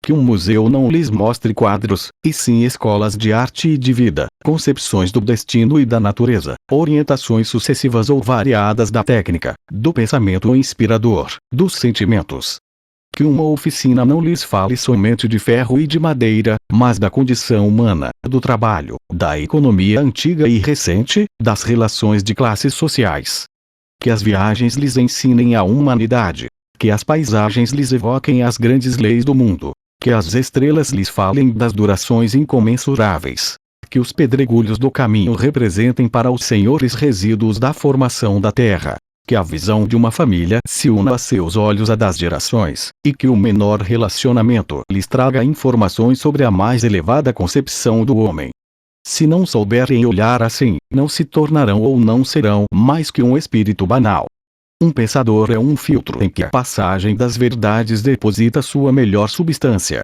Que um museu não lhes mostre quadros, e sim escolas de arte e de vida, concepções do destino e da natureza, orientações sucessivas ou variadas da técnica, do pensamento inspirador, dos sentimentos. Que uma oficina não lhes fale somente de ferro e de madeira, mas da condição humana, do trabalho, da economia antiga e recente, das relações de classes sociais. Que as viagens lhes ensinem a humanidade. Que as paisagens lhes evoquem as grandes leis do mundo. Que as estrelas lhes falem das durações incomensuráveis. Que os pedregulhos do caminho representem para os senhores resíduos da formação da terra. Que a visão de uma família se una a seus olhos à das gerações, e que o menor relacionamento lhes traga informações sobre a mais elevada concepção do homem. Se não souberem olhar assim, não se tornarão ou não serão mais que um espírito banal. Um pensador é um filtro em que a passagem das verdades deposita sua melhor substância.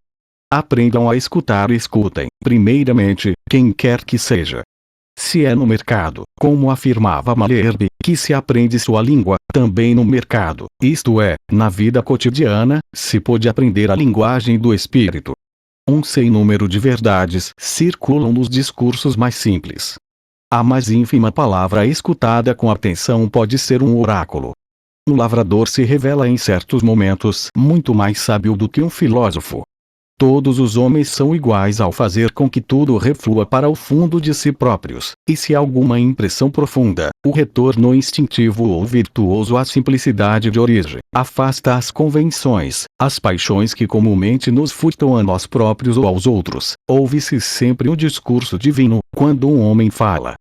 Aprendam a escutar e escutem, primeiramente, quem quer que seja. Se é no mercado, como afirmava Malherbe, que se aprende sua língua, também no mercado, isto é, na vida cotidiana, se pode aprender a linguagem do espírito. Um sem número de verdades circulam nos discursos mais simples. A mais ínfima palavra escutada com atenção pode ser um oráculo. Um lavrador se revela em certos momentos muito mais sábio do que um filósofo. Todos os homens são iguais ao fazer com que tudo reflua para o fundo de si próprios, e se alguma impressão profunda, o retorno instintivo ou virtuoso à simplicidade de origem, afasta as convenções, as paixões que comumente nos furtam a nós próprios ou aos outros, ouve-se sempre o discurso divino, quando um homem fala.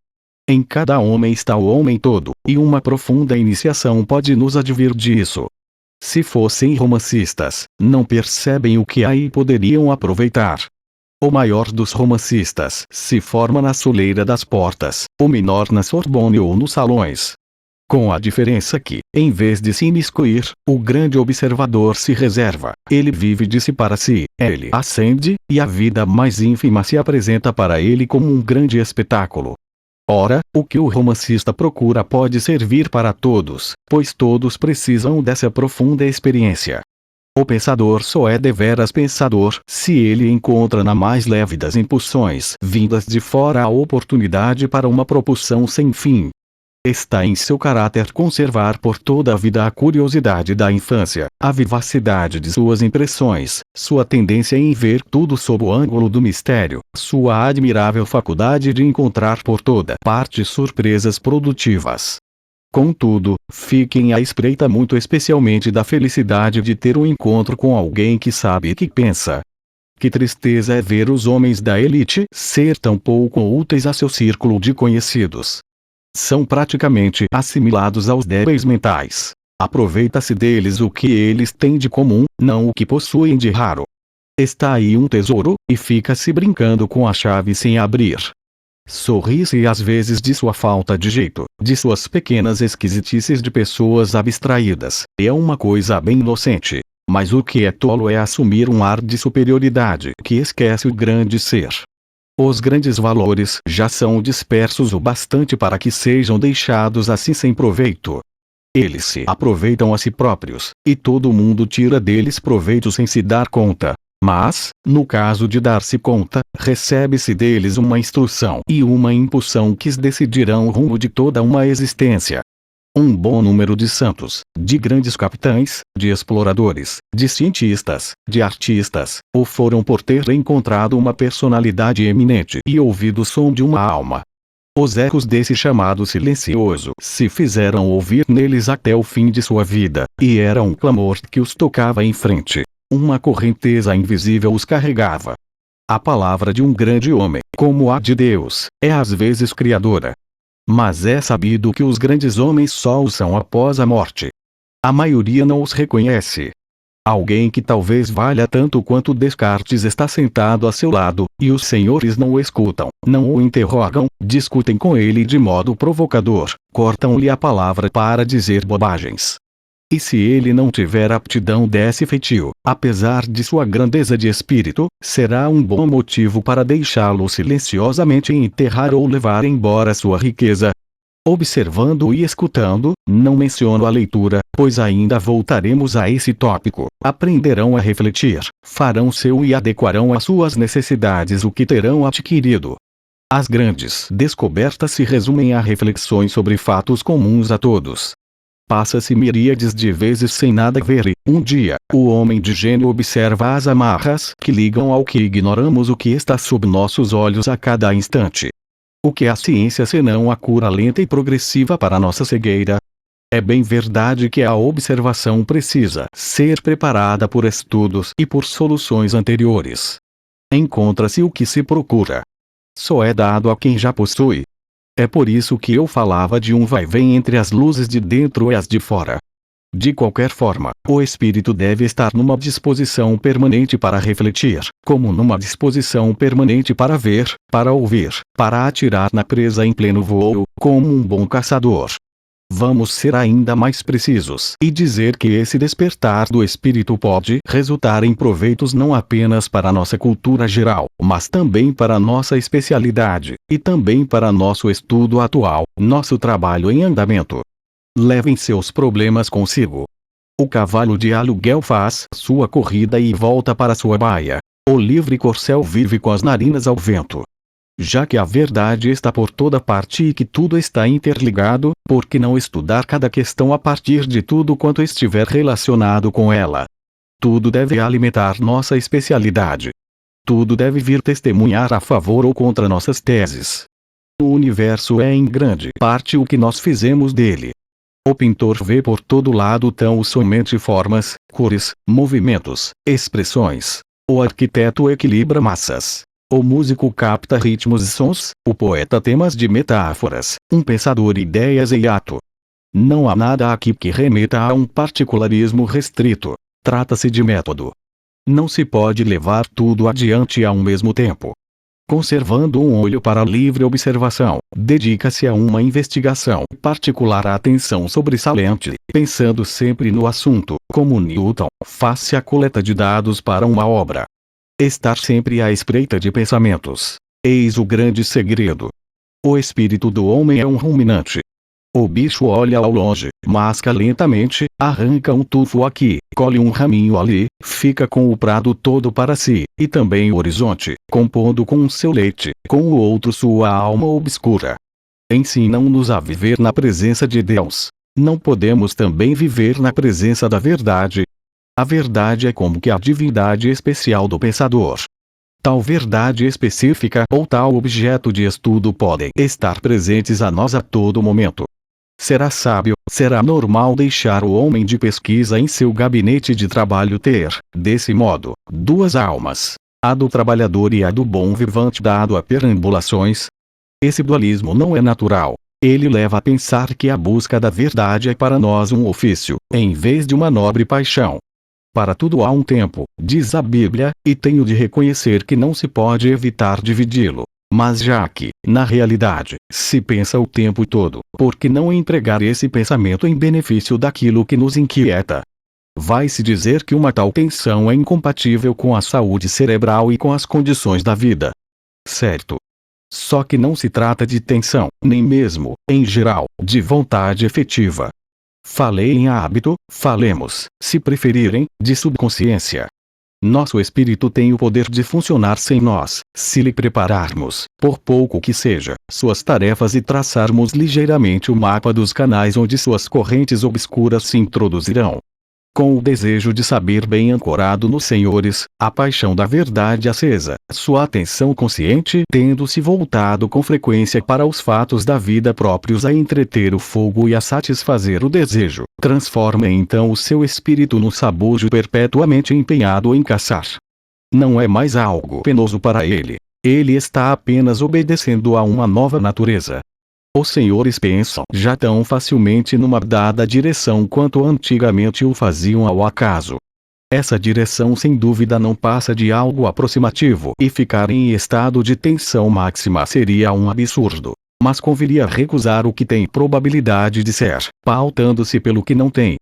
Em cada homem está o homem todo, e uma profunda iniciação pode nos advir disso. Se fossem romancistas, não percebem o que aí poderiam aproveitar. O maior dos romancistas se forma na soleira das portas, o menor na Sorbonne ou nos salões. Com a diferença que, em vez de se imiscuir, o grande observador se reserva, ele vive de si para si, ele ascende, e a vida mais ínfima se apresenta para ele como um grande espetáculo. Ora, o que o romancista procura pode servir para todos, pois todos precisam dessa profunda experiência. O pensador só é deveras pensador se ele encontra na mais leve das impulsões vindas de fora a oportunidade para uma propulsão sem fim. Está em seu caráter conservar por toda a vida a curiosidade da infância, a vivacidade de suas impressões, sua tendência em ver tudo sob o ângulo do mistério, sua admirável faculdade de encontrar por toda parte surpresas produtivas. Contudo, fiquem à espreita muito especialmente da felicidade de ter um encontro com alguém que sabe e que pensa. Que tristeza é ver os homens da elite ser tão pouco úteis a seu círculo de conhecidos. São praticamente assimilados aos débeis mentais. Aproveita-se deles o que eles têm de comum, não o que possuem de raro. Está aí um tesouro, e fica-se brincando com a chave sem abrir. Sorri-se às vezes de sua falta de jeito, de suas pequenas esquisitices de pessoas abstraídas, é uma coisa bem inocente. Mas o que é tolo é assumir um ar de superioridade que esquece o grande ser. Os grandes valores já são dispersos o bastante para que sejam deixados assim sem proveito. Eles se aproveitam a si próprios, e todo mundo tira deles proveito sem se dar conta. Mas, no caso de dar-se conta, recebe-se deles uma instrução e uma impulsão que decidirão o rumo de toda uma existência. Um bom número de santos, de grandes capitães, de exploradores, de cientistas, de artistas, o foram por ter encontrado uma personalidade eminente e ouvido o som de uma alma. Os ecos desse chamado silencioso se fizeram ouvir neles até o fim de sua vida, e era um clamor que os tocava em frente. Uma correnteza invisível os carregava. A palavra de um grande homem, como a de Deus, é às vezes criadora. Mas é sabido que os grandes homens só o são após a morte. A maioria não os reconhece. Alguém que talvez valha tanto quanto Descartes está sentado a seu lado, e os senhores não o escutam, não o interrogam, discutem com ele de modo provocador, cortam-lhe a palavra para dizer bobagens. E se ele não tiver aptidão desse feitio, apesar de sua grandeza de espírito, será um bom motivo para deixá-lo silenciosamente enterrar ou levar embora sua riqueza. Observando e escutando, não menciono a leitura, pois ainda voltaremos a esse tópico. Aprenderão a refletir, farão seu e adequarão às suas necessidades o que terão adquirido. As grandes descobertas se resumem a reflexões sobre fatos comuns a todos. Passa-se miríades de vezes sem nada ver e, um dia, o homem de gênio observa as amarras que ligam ao que ignoramos o que está sob nossos olhos a cada instante. O que é a ciência senão a cura lenta e progressiva para nossa cegueira? É bem verdade que a observação precisa ser preparada por estudos e por soluções anteriores. Encontra-se o que se procura. Só é dado a quem já possui. É por isso que eu falava de um vai-vem entre as luzes de dentro e as de fora. De qualquer forma, o espírito deve estar numa disposição permanente para refletir, como numa disposição permanente para ver, para ouvir, para atirar na presa em pleno voo, como um bom caçador. Vamos ser ainda mais precisos e dizer que esse despertar do espírito pode resultar em proveitos não apenas para a nossa cultura geral, mas também para a nossa especialidade, e também para nosso estudo atual, nosso trabalho em andamento. Levem seus problemas consigo. O cavalo de aluguel faz sua corrida e volta para sua baia. O livre corcel vive com as narinas ao vento. Já que a verdade está por toda parte e que tudo está interligado, por que não estudar cada questão a partir de tudo quanto estiver relacionado com ela? Tudo deve alimentar nossa especialidade. Tudo deve vir testemunhar a favor ou contra nossas teses. O universo é em grande parte o que nós fizemos dele. O pintor vê por todo lado tão somente formas, cores, movimentos, expressões. O arquiteto equilibra massas. O músico capta ritmos e sons, o poeta temas de metáforas, um pensador ideias em ato. Não há nada aqui que remeta a um particularismo restrito. Trata-se de método. Não se pode levar tudo adiante ao mesmo tempo. Conservando um olho para a livre observação, dedica-se a uma investigação particular a atenção sobressalente, pensando sempre no assunto, como Newton, faz-se a coleta de dados para uma obra. Estar sempre à espreita de pensamentos. Eis o grande segredo. O espírito do homem é um ruminante. O bicho olha ao longe, masca lentamente, arranca um tufo aqui, colhe um raminho ali, fica com o prado todo para si, e também o horizonte, compondo com um seu leite, com o outro sua alma obscura. Ensinam-nos a viver na presença de Deus. Não podemos também viver na presença da verdade? A verdade é como que a divindade especial do pensador. Tal verdade específica ou tal objeto de estudo podem estar presentes a nós a todo momento. Será sábio, será normal deixar o homem de pesquisa em seu gabinete de trabalho ter, desse modo, duas almas, a do trabalhador e a do bom vivante dado a perambulações? Esse dualismo não é natural. Ele leva a pensar que a busca da verdade é para nós um ofício, em vez de uma nobre paixão. Para tudo há um tempo, diz a Bíblia, e tenho de reconhecer que não se pode evitar dividi-lo. Mas já que, na realidade, se pensa o tempo todo, por que não empregar esse pensamento em benefício daquilo que nos inquieta? Vai-se dizer que uma tal tensão é incompatível com a saúde cerebral e com as condições da vida. Certo. Só que não se trata de tensão, nem mesmo, em geral, de vontade efetiva. Falei em hábito, falemos, se preferirem, de subconsciência. Nosso espírito tem o poder de funcionar sem nós, se lhe prepararmos, por pouco que seja, suas tarefas e traçarmos ligeiramente o mapa dos canais onde suas correntes obscuras se introduzirão. Com o desejo de saber bem ancorado nos senhores, a paixão da verdade acesa, sua atenção consciente tendo-se voltado com frequência para os fatos da vida próprios a entreter o fogo e a satisfazer o desejo, transforma então o seu espírito no sabujo perpetuamente empenhado em caçar. Não é mais algo penoso para ele. Ele está apenas obedecendo a uma nova natureza. Os senhores pensam já tão facilmente numa dada direção quanto antigamente o faziam ao acaso. Essa direção sem dúvida não passa de algo aproximativo e ficar em estado de tensão máxima seria um absurdo. Mas conviria recusar o que tem probabilidade de ser, pautando-se pelo que não tem.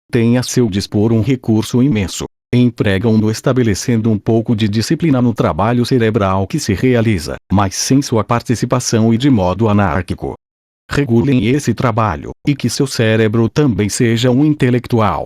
Tem a seu dispor um recurso imenso. Empregam-no estabelecendo um pouco de disciplina no trabalho cerebral que se realiza, mas sem sua participação e de modo anárquico. Regulem esse trabalho, e que seu cérebro também seja um intelectual.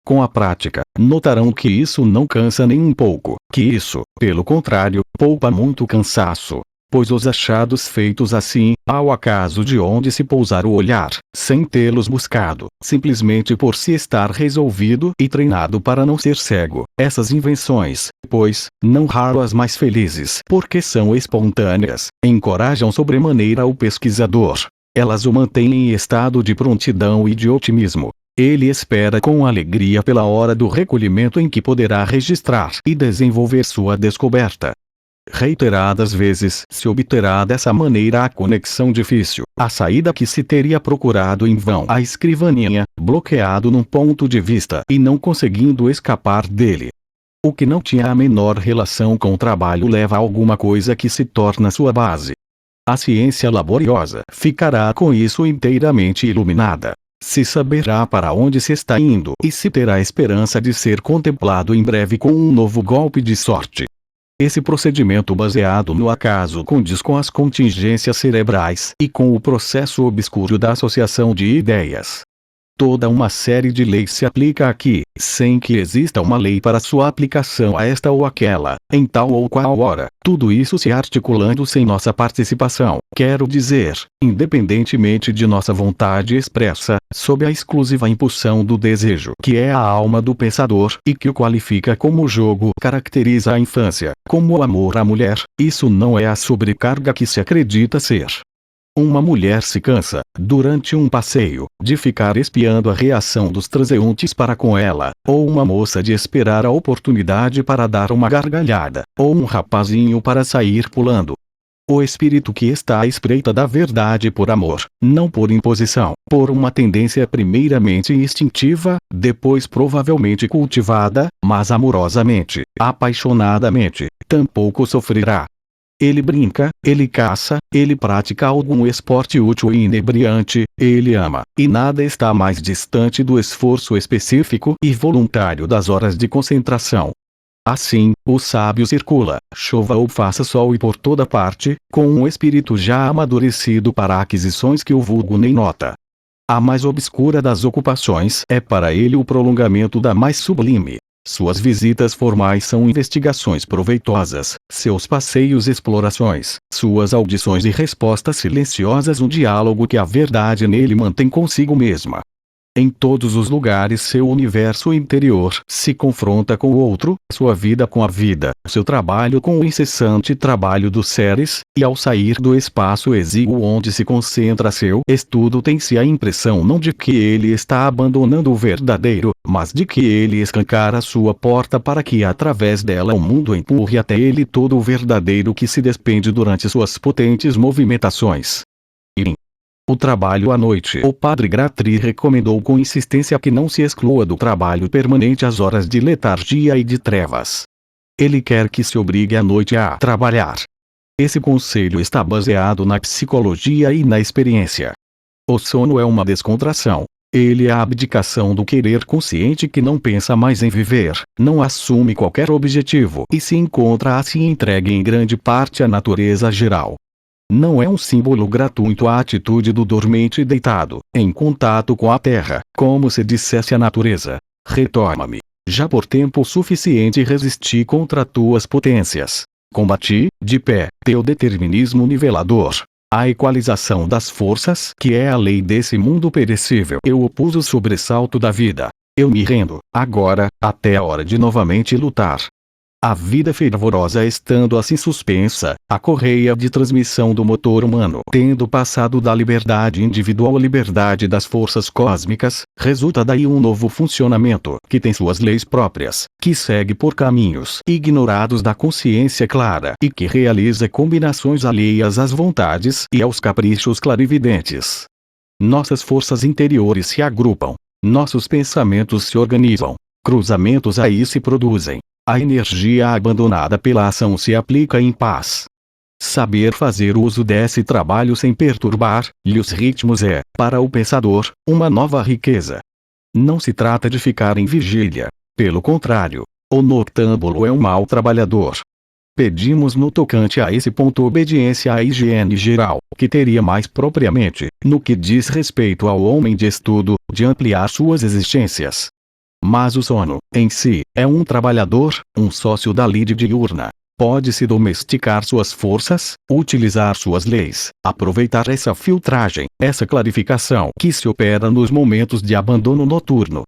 Com a prática, notarão que isso não cansa nem um pouco, que isso, pelo contrário, poupa muito cansaço. Pois os achados feitos assim, ao acaso de onde se pousar o olhar, sem tê-los buscado, simplesmente por se estar resolvido e treinado para não ser cego, essas invenções, pois, não raro as mais felizes, porque são espontâneas, encorajam sobremaneira o pesquisador. Elas o mantêm em estado de prontidão e de otimismo. Ele espera com alegria pela hora do recolhimento em que poderá registrar e desenvolver sua descoberta. Reiteradas vezes se obterá dessa maneira a conexão difícil, a saída que se teria procurado em vão à escrivaninha, bloqueado num ponto de vista e não conseguindo escapar dele. O que não tinha a menor relação com o trabalho leva a alguma coisa que se torna sua base. A ciência laboriosa ficará com isso inteiramente iluminada. Se saberá para onde se está indo e se terá esperança de ser contemplado em breve com um novo golpe de sorte. Esse procedimento baseado no acaso condiz com as contingências cerebrais e com o processo obscuro da associação de ideias. Toda uma série de leis se aplica aqui, sem que exista uma lei para sua aplicação a esta ou aquela, em tal ou qual hora, tudo isso se articulando sem nossa participação, quero dizer, independentemente de nossa vontade expressa, sob a exclusiva impulsão do desejo que é a alma do pensador e que o qualifica como jogo, caracteriza a infância, como o amor à mulher, isso não é a sobrecarga que se acredita ser. Uma mulher se cansa, durante um passeio, de ficar espiando a reação dos transeuntes para com ela, ou uma moça de esperar a oportunidade para dar uma gargalhada, ou um rapazinho para sair pulando. O espírito que está à espreita da verdade por amor, não por imposição, por uma tendência primeiramente instintiva, depois provavelmente cultivada, mas amorosamente, apaixonadamente, tampouco sofrerá. Ele brinca, ele caça, ele pratica algum esporte útil e inebriante, ele ama, e nada está mais distante do esforço específico e voluntário das horas de concentração. Assim, o sábio circula, chova ou faça sol e por toda parte, com um espírito já amadurecido para aquisições que o vulgo nem nota. A mais obscura das ocupações é para ele o prolongamento da mais sublime. Suas visitas formais são investigações proveitosas, seus passeios explorações, suas audições e respostas silenciosas um diálogo que a verdade nele mantém consigo mesma. Em todos os lugares seu universo interior se confronta com o outro, sua vida com a vida, seu trabalho com o incessante trabalho dos seres, e ao sair do espaço exíguo onde se concentra seu estudo tem-se a impressão não de que ele está abandonando o verdadeiro, mas de que ele escancara sua porta para que através dela o mundo empurre até ele todo o verdadeiro que se despende durante suas potentes movimentações. O trabalho à noite. O padre Gratry recomendou com insistência que não se exclua do trabalho permanente as horas de letargia e de trevas. Ele quer que se obrigue à noite a trabalhar. Esse conselho está baseado na psicologia e na experiência. O sono é uma descontração. Ele é a abdicação do querer consciente que não pensa mais em viver, não assume qualquer objetivo e se encontra assim entregue em grande parte à natureza geral. Não é um símbolo gratuito a atitude do dormente deitado, em contato com a terra, como se dissesse à natureza: retoma-me. Já por tempo suficiente resisti contra tuas potências. Combati, de pé, teu determinismo nivelador. A equalização das forças, que é a lei desse mundo perecível. Eu opus o sobressalto da vida. Eu me rendo, agora, até a hora de novamente lutar. A vida fervorosa estando assim suspensa, a correia de transmissão do motor humano tendo passado da liberdade individual à liberdade das forças cósmicas, resulta daí um novo funcionamento que tem suas leis próprias, que segue por caminhos ignorados da consciência clara e que realiza combinações alheias às vontades e aos caprichos clarividentes. Nossas forças interiores se agrupam, nossos pensamentos se organizam, cruzamentos aí se produzem. A energia abandonada pela ação se aplica em paz. Saber fazer uso desse trabalho sem perturbar-lhe os ritmos é, para o pensador, uma nova riqueza. Não se trata de ficar em vigília. Pelo contrário, o noctâmbulo é um mau trabalhador. Pedimos no tocante a esse ponto obediência à higiene geral, que teria mais propriamente, no que diz respeito ao homem de estudo, de ampliar suas existências. Mas o sono, em si, é um trabalhador, um sócio da lide diurna. Pode-se domesticar suas forças, utilizar suas leis, aproveitar essa filtragem, essa clarificação que se opera nos momentos de abandono noturno.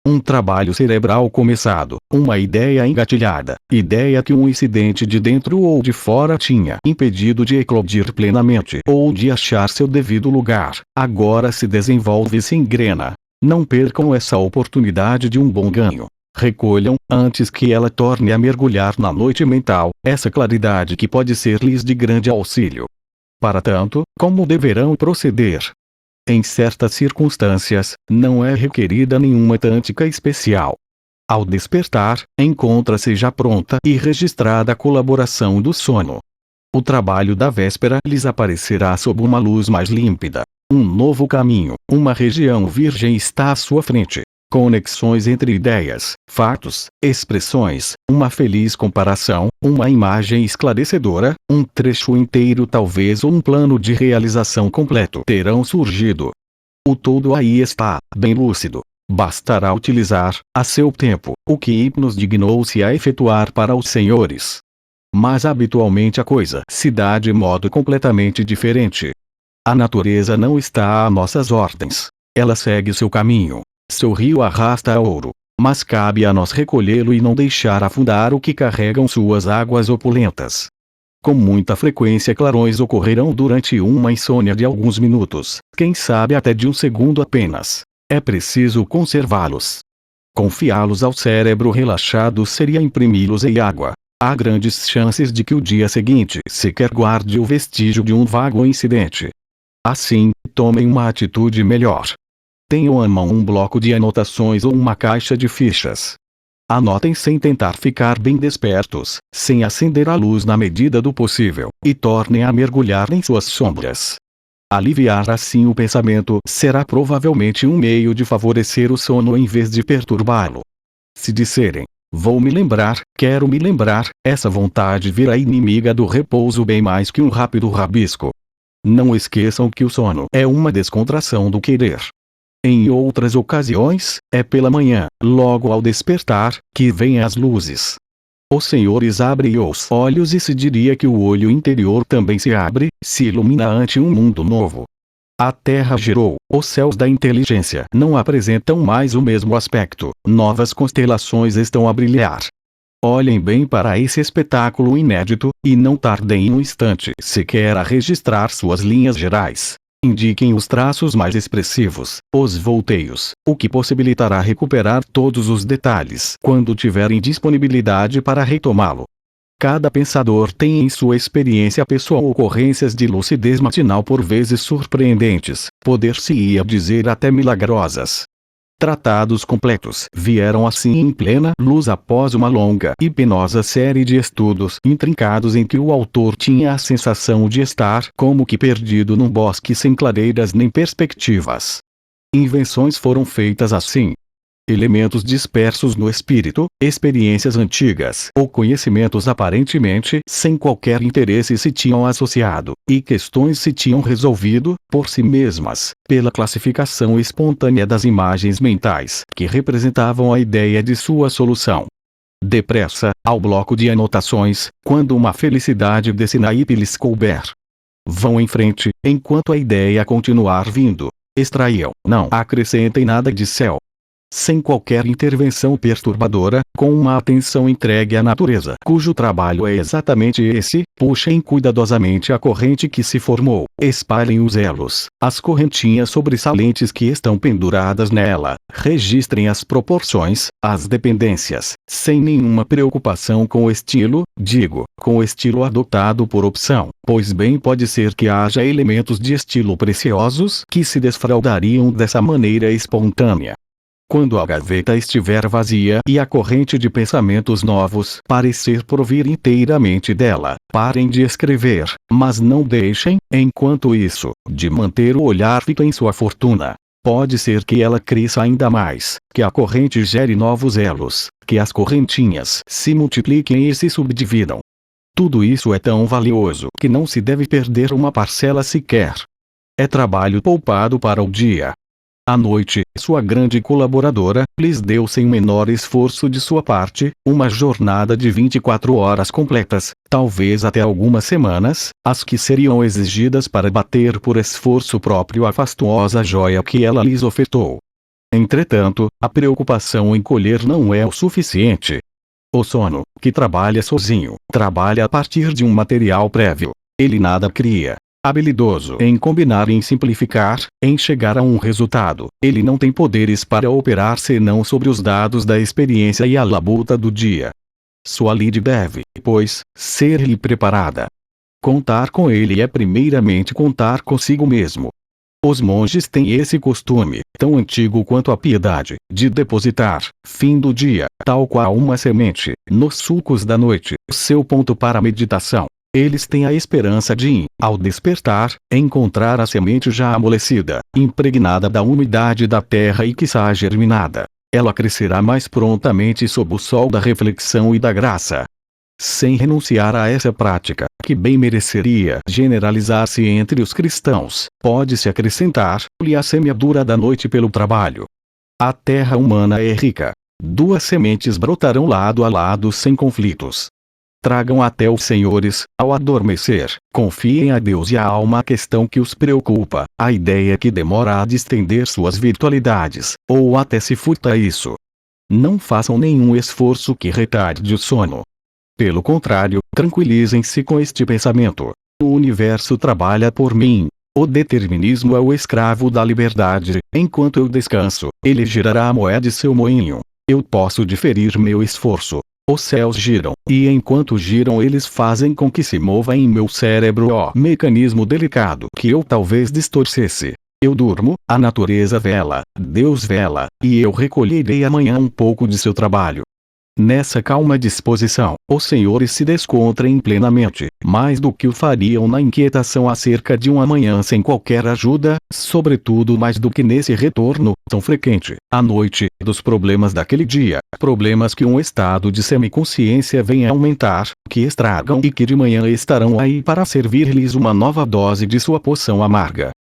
Um trabalho cerebral começado, uma ideia engatilhada, ideia que um incidente de dentro ou de fora tinha impedido de eclodir plenamente ou de achar seu devido lugar, agora se desenvolve e se engrena. Não percam essa oportunidade de um bom ganho. Recolham, antes que ela torne a mergulhar na noite mental, essa claridade que pode ser-lhes de grande auxílio. Para tanto, como deverão proceder? Em certas circunstâncias, não é requerida nenhuma tântica especial. Ao despertar, encontra-se já pronta e registrada a colaboração do sono. O trabalho da véspera lhes aparecerá sob uma luz mais límpida. Um novo caminho, uma região virgem está à sua frente. Conexões entre ideias, fatos, expressões, uma feliz comparação, uma imagem esclarecedora, um trecho inteiro talvez ou um plano de realização completo terão surgido. O todo aí está, bem lúcido. Bastará utilizar, a seu tempo, o que Hipnos dignou-se a efetuar para os senhores. Mas habitualmente a coisa se dá de modo completamente diferente. A natureza não está a nossas ordens. Ela segue seu caminho. Seu rio arrasta ouro. Mas cabe a nós recolhê-lo e não deixar afundar o que carregam suas águas opulentas. Com muita frequência clarões ocorrerão durante uma insônia de alguns minutos, quem sabe até de um segundo apenas. É preciso conservá-los. Confiá-los ao cérebro relaxado seria imprimi-los em água. Há grandes chances de que o dia seguinte sequer guarde o vestígio de um vago incidente. Assim, tomem uma atitude melhor. Tenham à mão um bloco de anotações ou uma caixa de fichas. Anotem sem tentar ficar bem despertos, sem acender a luz na medida do possível, e tornem a mergulhar em suas sombras. Aliviar assim o pensamento será provavelmente um meio de favorecer o sono em vez de perturbá-lo. Se disserem, vou me lembrar, quero me lembrar, essa vontade virá inimiga do repouso bem mais que um rápido rabisco. Não esqueçam que o sono é uma descontração do querer. Em outras ocasiões, é pela manhã, logo ao despertar, que vêm as luzes. Os senhores abrem os olhos e se diria que o olho interior também se abre, se ilumina ante um mundo novo. A terra girou, os céus da inteligência não apresentam mais o mesmo aspecto, novas constelações estão a brilhar. Olhem bem para esse espetáculo inédito, e não tardem um instante sequer a registrar suas linhas gerais. Indiquem os traços mais expressivos, os volteios, o que possibilitará recuperar todos os detalhes quando tiverem disponibilidade para retomá-lo. Cada pensador tem em sua experiência pessoal ocorrências de lucidez matinal por vezes surpreendentes, poder-se-ia dizer até milagrosas. Tratados completos vieram assim em plena luz após uma longa e penosa série de estudos intrincados em que o autor tinha a sensação de estar como que perdido num bosque sem clareiras nem perspectivas. Invenções foram feitas assim. Elementos dispersos no espírito, experiências antigas ou conhecimentos aparentemente sem qualquer interesse se tinham associado, e questões se tinham resolvido, por si mesmas, pela classificação espontânea das imagens mentais que representavam a ideia de sua solução. Depressa, ao bloco de anotações, quando uma felicidade desse naipe lhes couber. Vão em frente, enquanto a ideia continuar vindo. Extraiam, não acrescentem nada de céu. Sem qualquer intervenção perturbadora, com uma atenção entregue à natureza, cujo trabalho é exatamente esse, puxem cuidadosamente a corrente que se formou, espalhem os elos, as correntinhas sobressalentes que estão penduradas nela, registrem as proporções, as dependências, sem nenhuma preocupação com o estilo, com o estilo adotado por opção, pois bem pode ser que haja elementos de estilo preciosos que se desfraudariam dessa maneira espontânea. Quando a gaveta estiver vazia e a corrente de pensamentos novos parecer provir inteiramente dela, parem de escrever, mas não deixem, enquanto isso, de manter o olhar fito em sua fortuna. Pode ser que ela cresça ainda mais, que a corrente gere novos elos, que as correntinhas se multipliquem e se subdividam. Tudo isso é tão valioso que não se deve perder uma parcela sequer. É trabalho poupado para o dia. À noite, sua grande colaboradora lhes deu sem menor esforço de sua parte, uma jornada de 24 horas completas, talvez até algumas semanas, as que seriam exigidas para bater por esforço próprio a fastuosa joia que ela lhes ofertou. Entretanto, a preocupação em colher não é o suficiente. O sono, que trabalha sozinho, trabalha a partir de um material prévio. Ele nada cria. Habilidoso em combinar e em simplificar, em chegar a um resultado, ele não tem poderes para operar senão sobre os dados da experiência e a labuta do dia. Sua lide deve, pois, ser-lhe preparada. Contar com ele é primeiramente contar consigo mesmo. Os monges têm esse costume, tão antigo quanto a piedade, de depositar, fim do dia, tal qual uma semente, nos sulcos da noite, seu ponto para a meditação. Eles têm a esperança de, ao despertar, encontrar a semente já amolecida, impregnada da umidade da terra e quiçá germinada. Ela crescerá mais prontamente sob o sol da reflexão e da graça. sem renunciar a essa prática, que bem mereceria generalizar-se entre os cristãos, pode-se acrescentar-lhe a semeadura da noite pelo trabalho. A terra humana é rica. Duas sementes brotarão lado a lado sem conflitos. Tragam até os senhores, ao adormecer, confiem a Deus e a alma a questão que os preocupa, a ideia que demora a distender suas virtualidades, ou até se furta isso. Não façam nenhum esforço que retarde o sono. Pelo contrário, tranquilizem-se com este pensamento: o universo trabalha por mim. O determinismo é o escravo da liberdade. Enquanto eu descanso, ele girará a moeda de seu moinho. Eu posso diferir meu esforço. Os céus giram, e enquanto giram eles fazem com que se mova em meu cérebro o mecanismo delicado que eu talvez distorcesse. Eu durmo, a natureza vela, Deus vela, e eu recolherei amanhã um pouco de seu trabalho. Nessa calma disposição, os senhores se descontraem plenamente, mais do que o fariam na inquietação acerca de um amanhã sem qualquer ajuda, sobretudo mais do que nesse retorno, tão frequente, à noite, dos problemas daquele dia, problemas que um estado de semiconsciência vem a aumentar, que estragam e que de manhã estarão aí para servir-lhes uma nova dose de sua poção amarga.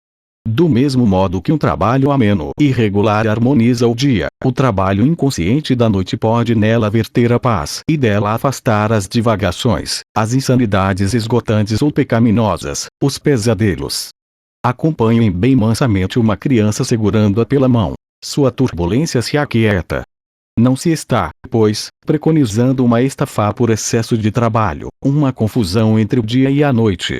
Do mesmo modo que um trabalho ameno e regular harmoniza o dia, o trabalho inconsciente da noite pode nela verter a paz e dela afastar as divagações, as insanidades esgotantes ou pecaminosas, os pesadelos. Acompanhem bem mansamente uma criança segurando-a pela mão. Sua turbulência se aquieta. Não se está, pois, preconizando uma estafa por excesso de trabalho, uma confusão entre o dia e a noite.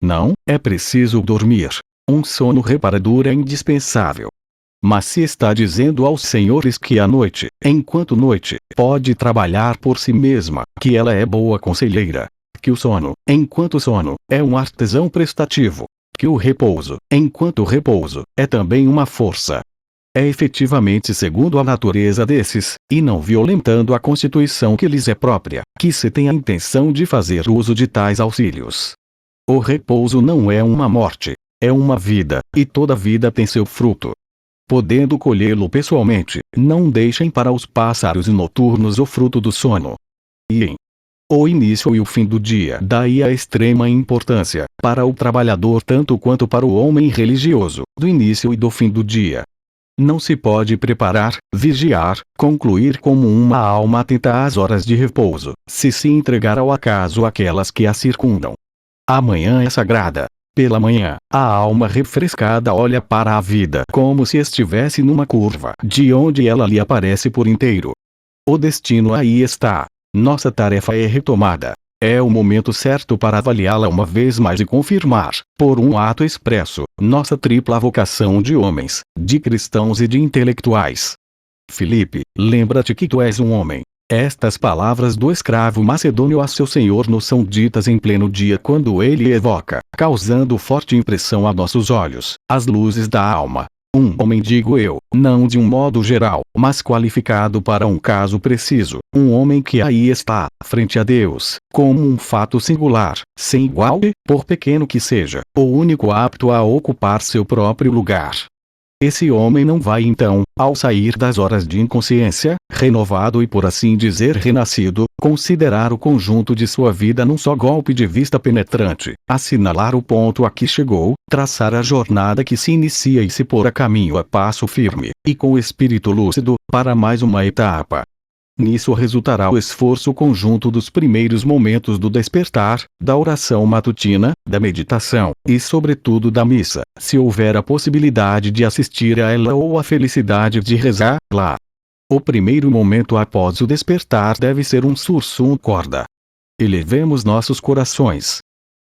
Não, é preciso dormir. Um sono reparador é indispensável. Mas se está dizendo aos senhores que a noite, enquanto noite, pode trabalhar por si mesma, que ela é boa conselheira, que o sono, enquanto sono, é um artesão prestativo, que o repouso, enquanto repouso, é também uma força. É efetivamente segundo a natureza desses, e não violentando a constituição que lhes é própria, que se tem a intenção de fazer uso de tais auxílios. O repouso não é uma morte. É uma vida, e toda vida tem seu fruto. Podendo colhê-lo pessoalmente, não deixem para os pássaros noturnos o fruto do sono. E em o início e o fim do dia, daí a extrema importância, para o trabalhador tanto quanto para o homem religioso, do início e do fim do dia. Não se pode preparar, vigiar, concluir como uma alma atenta às horas de repouso, se entregar ao acaso aquelas que a circundam. A manhã é sagrada. Pela manhã, a alma refrescada olha para a vida como se estivesse numa curva, de onde ela lhe aparece por inteiro. O destino aí está. Nossa tarefa é retomada. É o momento certo para avaliá-la uma vez mais e confirmar, por um ato expresso, nossa tripla vocação de homens, de cristãos e de intelectuais. Filipe, lembra-te que tu és um homem. Estas palavras do escravo macedônio a seu senhor nos são ditas em pleno dia quando ele evoca, causando forte impressão a nossos olhos, as luzes da alma. Um homem, digo eu, não de um modo geral, mas qualificado para um caso preciso, um homem que aí está, frente a Deus, como um fato singular, sem igual e, por pequeno que seja, o único apto a ocupar seu próprio lugar. Esse homem não vai então, ao sair das horas de inconsciência, renovado e por assim dizer renascido, considerar o conjunto de sua vida num só golpe de vista penetrante, assinalar o ponto a que chegou, traçar a jornada que se inicia e se pôr a caminho a passo firme, e com espírito lúcido, para mais uma etapa. Nisso resultará o esforço conjunto dos primeiros momentos do despertar, da oração matutina, da meditação, e sobretudo da missa, se houver a possibilidade de assistir a ela ou a felicidade de rezar lá. O primeiro momento após o despertar deve ser um sursum corda. Elevemos nossos corações.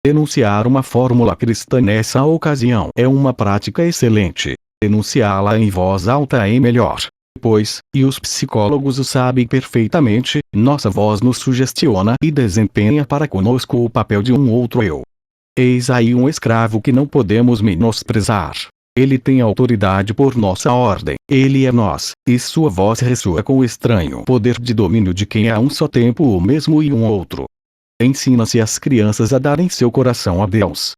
Enunciar uma fórmula cristã nessa ocasião é uma prática excelente. Enunciá-la em voz alta é melhor. Pois, e os psicólogos o sabem perfeitamente, nossa voz nos sugestiona e desempenha para conosco o papel de um outro eu. Eis aí um escravo que não podemos menosprezar. Ele tem autoridade por nossa ordem, ele é nós, e sua voz ressoa com o estranho poder de domínio de quem é a um só tempo o mesmo e um outro. Ensina-se às crianças a darem seu coração a Deus.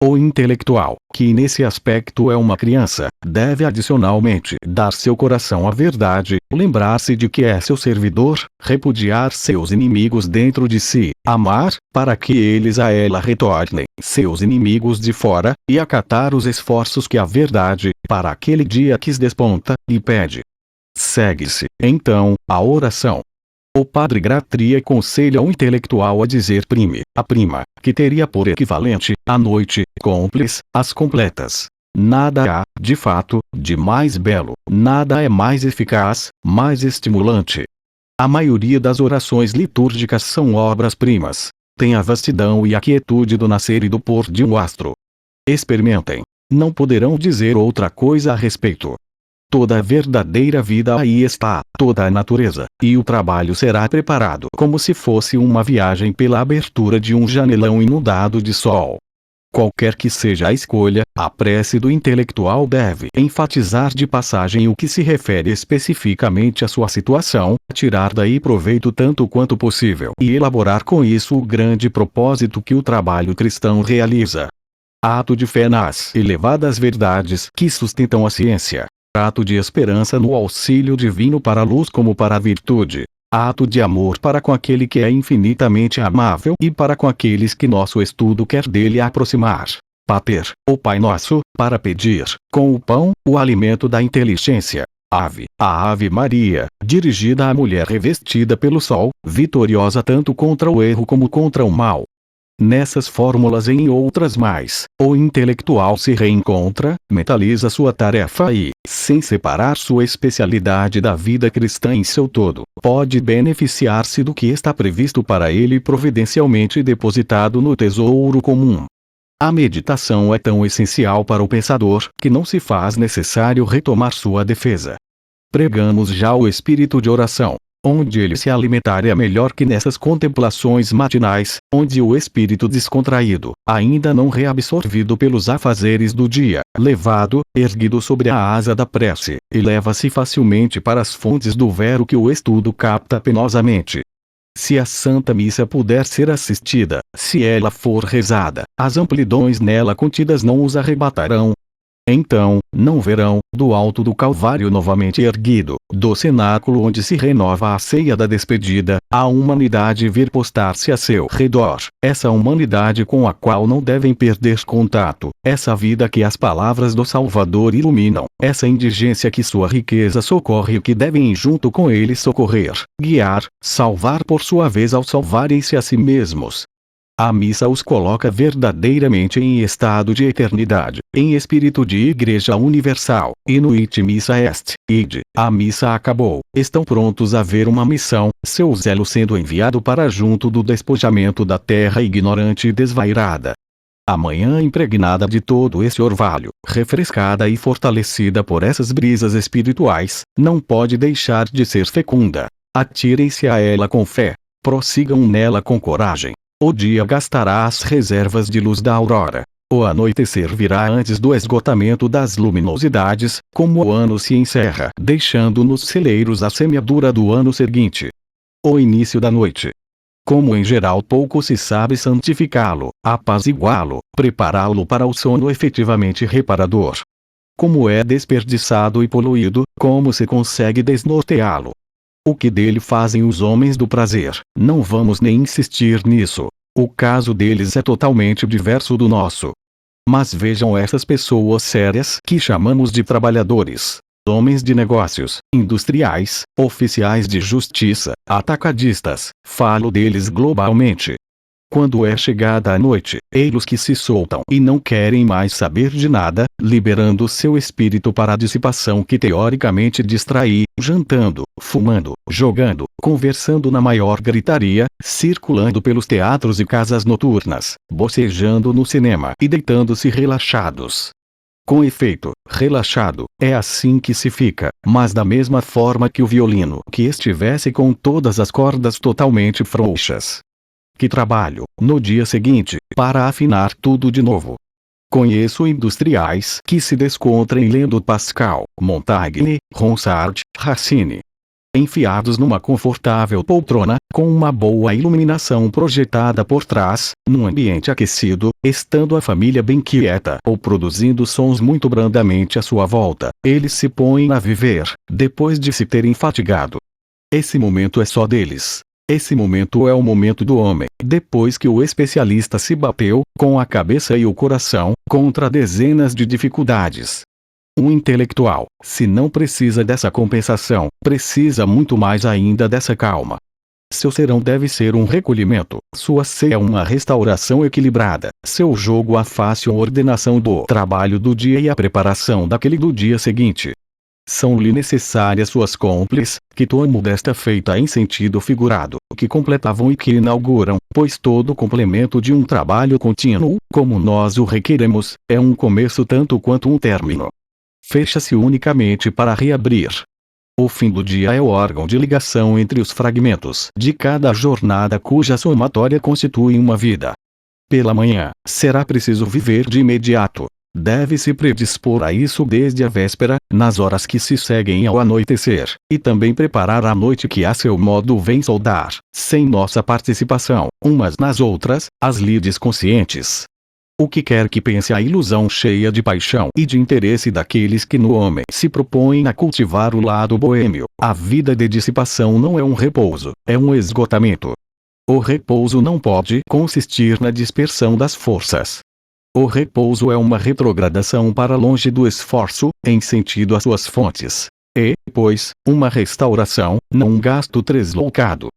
O intelectual, que nesse aspecto é uma criança, deve adicionalmente dar seu coração à verdade, lembrar-se de que é seu servidor, repudiar seus inimigos dentro de si, amar, para que eles a ela retornem, seus inimigos de fora, e acatar os esforços que a verdade, para aquele dia que desponta, lhe pede. Segue-se, então, a oração. O padre Gratri aconselha o intelectual a dizer a prima, que teria por equivalente, à noite, cúmplices, as completas. Nada há, de fato, de mais belo, nada é mais eficaz, mais estimulante. A maioria das orações litúrgicas são obras-primas. Tem a vastidão e a quietude do nascer e do pôr de um astro. Experimentem. Não poderão dizer outra coisa a respeito. Toda a verdadeira vida aí está, toda a natureza, e o trabalho será preparado como se fosse uma viagem pela abertura de um janelão inundado de sol. Qualquer que seja a escolha, a prece do intelectual deve enfatizar de passagem o que se refere especificamente à sua situação, tirar daí proveito tanto quanto possível e elaborar com isso o grande propósito que o trabalho cristão realiza. Ato de fé nas elevadas verdades que sustentam a ciência. Ato de esperança no auxílio divino para a luz como para a virtude. Ato de amor para com aquele que é infinitamente amável e para com aqueles que nosso estudo quer dele aproximar. Pater, o Pai Nosso, para pedir, com o pão, o alimento da inteligência. Ave, a Ave Maria, dirigida à mulher revestida pelo sol, vitoriosa tanto contra o erro como contra o mal. Nessas fórmulas e em outras mais, o intelectual se reencontra, mentaliza sua tarefa e, sem separar sua especialidade da vida cristã em seu todo, pode beneficiar-se do que está previsto para ele providencialmente depositado no tesouro comum. A meditação é tão essencial para o pensador que não se faz necessário retomar sua defesa. Pregamos já o espírito de oração. Onde ele se alimentar é melhor que nessas contemplações matinais, onde o espírito descontraído, ainda não reabsorvido pelos afazeres do dia, levado, erguido sobre a asa da prece, eleva-se facilmente para as fontes do vero que o estudo capta penosamente. Se a Santa Missa puder ser assistida, se ela for rezada, as amplidões nela contidas não os arrebatarão. Então, não verão, do alto do Calvário novamente erguido, do cenáculo onde se renova a ceia da despedida, a humanidade vir postar-se a seu redor, essa humanidade com a qual não devem perder contato, essa vida que as palavras do Salvador iluminam, essa indigência que sua riqueza socorre e que devem junto com ele socorrer, guiar, salvar por sua vez ao salvarem-se a si mesmos. A missa os coloca verdadeiramente em estado de eternidade, em espírito de Igreja Universal, e no it missa est, ide, a missa acabou, estão prontos a ver uma missão, seu zelo sendo enviado para junto do despojamento da terra ignorante e desvairada. A manhã impregnada de todo esse orvalho, refrescada e fortalecida por essas brisas espirituais, não pode deixar de ser fecunda. Atirem-se a ela com fé, prossigam nela com coragem. O dia gastará as reservas de luz da aurora. O anoitecer virá antes do esgotamento das luminosidades, como o ano se encerra, deixando nos celeiros a semeadura do ano seguinte. O início da noite. Como em geral pouco se sabe santificá-lo, apaziguá-lo, prepará-lo para o sono efetivamente reparador. Como é desperdiçado e poluído, como se consegue desnorteá-lo. O que dele fazem os homens do prazer, não vamos nem insistir nisso. O caso deles é totalmente diverso do nosso. Mas vejam essas pessoas sérias que chamamos de trabalhadores, homens de negócios, industriais, oficiais de justiça, atacadistas, falo deles globalmente. Quando é chegada a noite, eles que se soltam e não querem mais saber de nada, liberando seu espírito para a dissipação que teoricamente distrai, jantando, fumando, jogando, conversando na maior gritaria, circulando pelos teatros e casas noturnas, bocejando no cinema e deitando-se relaxados. Com efeito, relaxado, é assim que se fica, mas da mesma forma que o violino que estivesse com todas as cordas totalmente frouxas. Que trabalho, no dia seguinte, para afinar tudo de novo. Conheço industriais que se descontrem lendo Pascal, Montaigne, Ronsard, Racine. enfiados numa confortável poltrona, com uma boa iluminação projetada por trás, num ambiente aquecido, estando a família bem quieta ou produzindo sons muito brandamente à sua volta, eles se põem a viver, depois de se terem fatigado. Esse momento é só deles. Esse momento é o momento do homem, depois que o especialista se bateu, com a cabeça e o coração, contra dezenas de dificuldades. Um intelectual, se não precisa dessa compensação, precisa muito mais ainda dessa calma. Seu serão deve ser um recolhimento, sua ceia uma restauração equilibrada, seu jogo a fácil ordenação do trabalho do dia e a preparação daquele do dia seguinte. São-lhe necessárias suas cúmplices, que tomo desta feita em sentido figurado, que completavam e que inauguram, pois todo complemento de um trabalho contínuo, como nós o requeremos, é um começo tanto quanto um término. Fecha-se unicamente para reabrir. O fim do dia é o órgão de ligação entre os fragmentos de cada jornada cuja somatória constitui uma vida. Pela manhã, será preciso viver de imediato. Deve-se predispor a isso desde a véspera, nas horas que se seguem ao anoitecer, e também preparar a noite que a seu modo vem soldar, sem nossa participação, umas nas outras, as lides conscientes. O que quer que pense a ilusão cheia de paixão e de interesse daqueles que no homem se propõem a cultivar o lado boêmio, a vida de dissipação não é um repouso, é um esgotamento. O repouso não pode consistir na dispersão das forças. O repouso é uma retrogradação para longe do esforço, em sentido às suas fontes. E, pois, uma restauração, não um gasto tresloucado.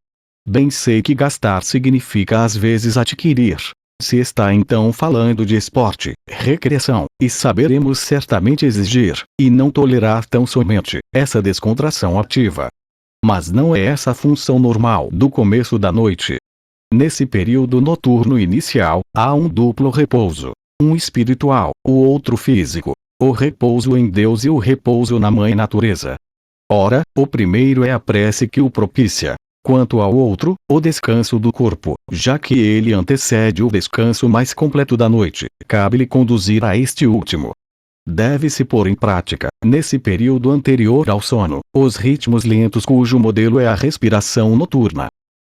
Bem sei que gastar significa às vezes adquirir. Se está então falando de esporte, recreação, e saberemos certamente exigir, e não tolerar tão somente, essa descontração ativa. Mas não é essa a função normal do começo da noite. Nesse período noturno inicial, há um duplo repouso. Um espiritual, o outro físico. O repouso em Deus e o repouso na Mãe Natureza. Ora, o primeiro é a prece que o propicia. Quanto ao outro, o descanso do corpo, já que ele antecede o descanso mais completo da noite, cabe-lhe conduzir a este último. Deve-se pôr em prática, nesse período anterior ao sono, os ritmos lentos cujo modelo é a respiração noturna.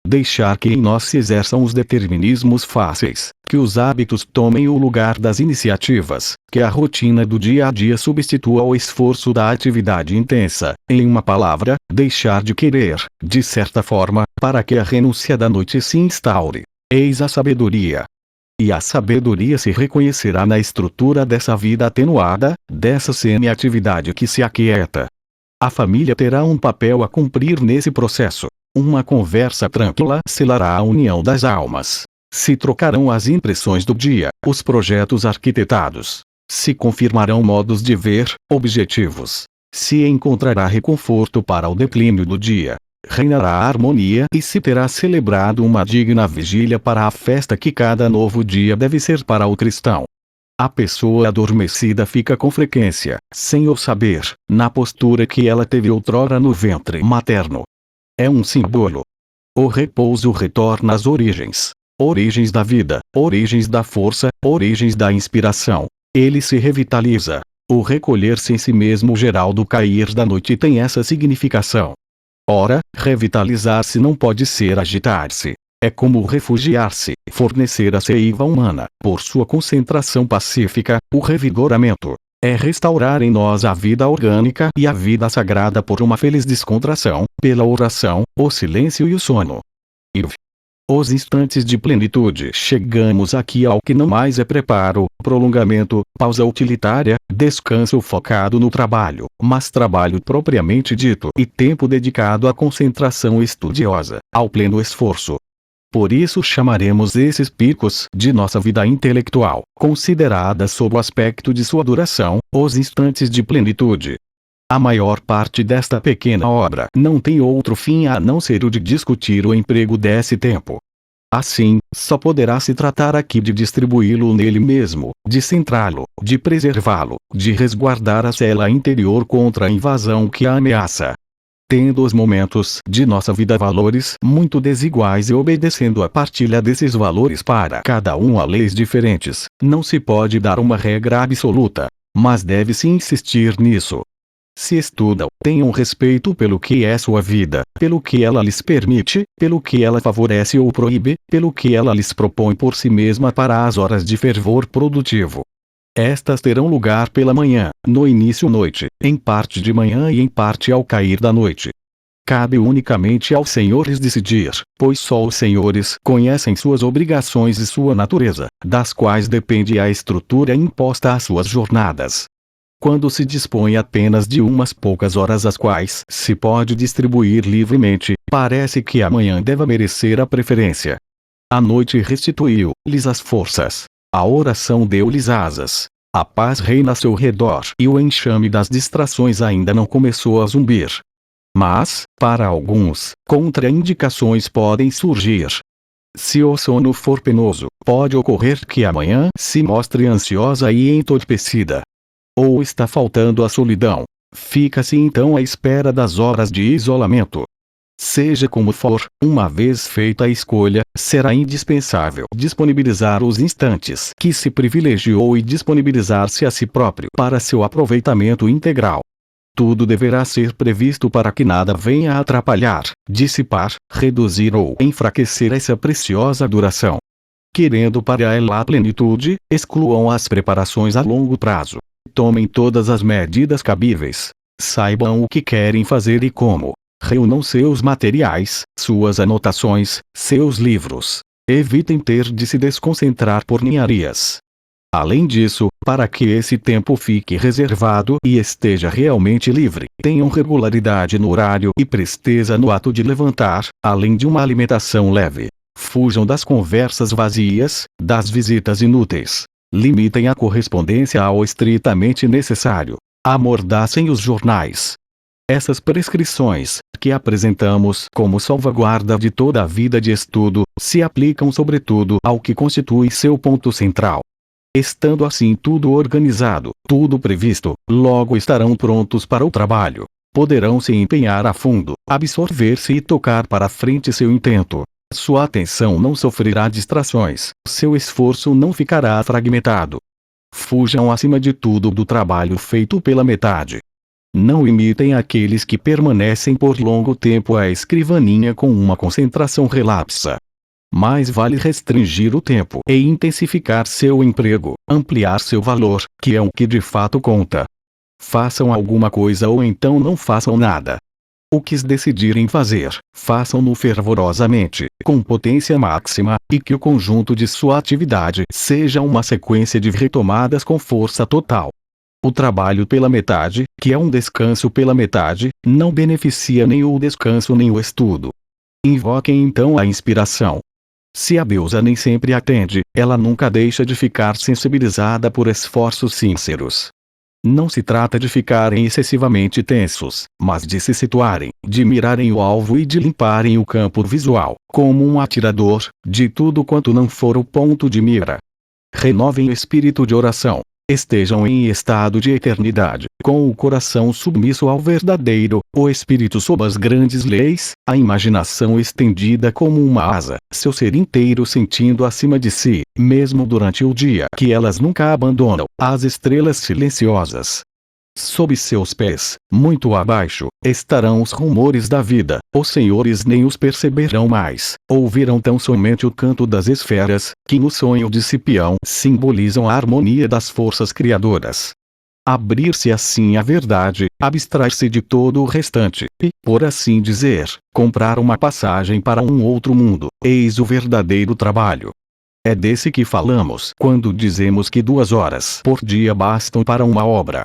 Deixar que em nós se exerçam os determinismos fáceis, que os hábitos tomem o lugar das iniciativas, que a rotina do dia a dia substitua o esforço da atividade intensa, em uma palavra, deixar de querer, de certa forma, para que a renúncia da noite se instaure. Eis a sabedoria. E a sabedoria se reconhecerá na estrutura dessa vida atenuada, dessa semi-atividade que se aquieta. A família terá um papel a cumprir nesse processo. Uma conversa tranquila selará a união das almas. Se trocarão as impressões do dia, os projetos arquitetados. Se confirmarão modos de ver, objetivos. Se encontrará reconforto para o declínio do dia. Reinará a harmonia e se terá celebrado uma digna vigília para a festa que cada novo dia deve ser para o cristão. A pessoa adormecida fica com frequência, sem o saber, na postura que ela teve outrora no ventre materno. É um símbolo. O repouso retorna às origens. Origens da vida, origens da força, origens da inspiração. Ele se revitaliza. O recolher-se em si mesmo geral do cair da noite tem essa significação. Ora, revitalizar-se não pode ser agitar-se. É como refugiar-se, fornecer a seiva humana, por sua concentração pacífica, o revigoramento. É restaurar em nós a vida orgânica e a vida sagrada por uma feliz descontração, pela oração, o silêncio e o sono. E os instantes de plenitude. Chegamos aqui ao que não mais é preparo, prolongamento, pausa utilitária, descanso focado no trabalho, mas trabalho propriamente dito e tempo dedicado à concentração estudiosa, ao pleno esforço. Por isso chamaremos esses picos de nossa vida intelectual, considerada sob o aspecto de sua duração, os instantes de plenitude. A maior parte desta pequena obra não tem outro fim a não ser o de discutir o emprego desse tempo. Assim, só poderá se tratar aqui de distribuí-lo nele mesmo, de centrá-lo, de preservá-lo, de resguardar a cela interior contra a invasão que a ameaça. Tendo os momentos de nossa vida valores muito desiguais e obedecendo a partilha desses valores para cada um a leis diferentes, não se pode dar uma regra absoluta, mas deve-se insistir nisso. Se estudam, tenham respeito pelo que é sua vida, pelo que ela lhes permite, pelo que ela favorece ou proíbe, pelo que ela lhes propõe por si mesma para as horas de fervor produtivo. Estas terão lugar pela manhã, no início-noite, em parte de manhã e em parte ao cair da noite. Cabe unicamente aos senhores decidir, pois só os senhores conhecem suas obrigações e sua natureza, das quais depende a estrutura imposta às suas jornadas. Quando se dispõe apenas de umas poucas horas as quais se pode distribuir livremente, parece que a manhã deva merecer a preferência. A noite restituiu-lhes as forças. A oração deu-lhes asas. A paz reina a seu redor e o enxame das distrações ainda não começou a zumbir. Mas, para alguns, contraindicações podem surgir. Se o sono for penoso, pode ocorrer que a manhã se mostre ansiosa e entorpecida. Ou está faltando a solidão. Fica-se então à espera das horas de isolamento. Seja como for, uma vez feita a escolha, será indispensável disponibilizar os instantes que se privilegiou e disponibilizar-se a si próprio para seu aproveitamento integral. Tudo deverá ser previsto para que nada venha a atrapalhar, dissipar, reduzir ou enfraquecer essa preciosa duração. Querendo para ela a plenitude, excluam as preparações a longo prazo. Tomem todas as medidas cabíveis. Saibam o que querem fazer e como. Reúnam seus materiais, suas anotações, seus livros. Evitem ter de se desconcentrar por ninharias. Além disso, para que esse tempo fique reservado e esteja realmente livre, tenham regularidade no horário e presteza no ato de levantar, além de uma alimentação leve. Fujam das conversas vazias, das visitas inúteis. Limitem a correspondência ao estritamente necessário. Amordacem os jornais. Essas prescrições, que apresentamos como salvaguarda de toda a vida de estudo, se aplicam sobretudo ao que constitui seu ponto central. Estando assim tudo organizado, tudo previsto, logo estarão prontos para o trabalho. Poderão se empenhar a fundo, absorver-se e tocar para frente seu intento. Sua atenção não sofrerá distrações, seu esforço não ficará fragmentado. Fujam acima de tudo do trabalho feito pela metade. Não imitem aqueles que permanecem por longo tempo à escrivaninha com uma concentração relapsa. Mais vale restringir o tempo e intensificar seu emprego, ampliar seu valor, que é o que de fato conta. Façam alguma coisa ou então não façam nada. O que decidirem fazer, façam-no fervorosamente, com potência máxima, e que o conjunto de sua atividade seja uma sequência de retomadas com força total. O trabalho pela metade, que é um descanso pela metade, não beneficia nem o descanso nem o estudo. Invoquem então a inspiração. Se a deusa nem sempre atende, ela nunca deixa de ficar sensibilizada por esforços sinceros. Não se trata de ficarem excessivamente tensos, mas de se situarem, de mirarem o alvo e de limparem o campo visual, como um atirador, de tudo quanto não for o ponto de mira. Renovem o espírito de oração. Estejam em estado de eternidade, com o coração submisso ao verdadeiro, o espírito sob as grandes leis, a imaginação estendida como uma asa, seu ser inteiro sentindo acima de si, mesmo durante o dia que elas nunca abandonam, as estrelas silenciosas. Sob seus pés, muito abaixo, estarão os rumores da vida, os senhores nem os perceberão mais, ouvirão tão somente o canto das esferas, que no sonho de Cipião simbolizam a harmonia das forças criadoras. Abrir-se assim à verdade, abstrair-se de todo o restante, e, por assim dizer, comprar uma passagem para um outro mundo, eis o verdadeiro trabalho. É desse que falamos quando dizemos que 2 horas por dia bastam para uma obra.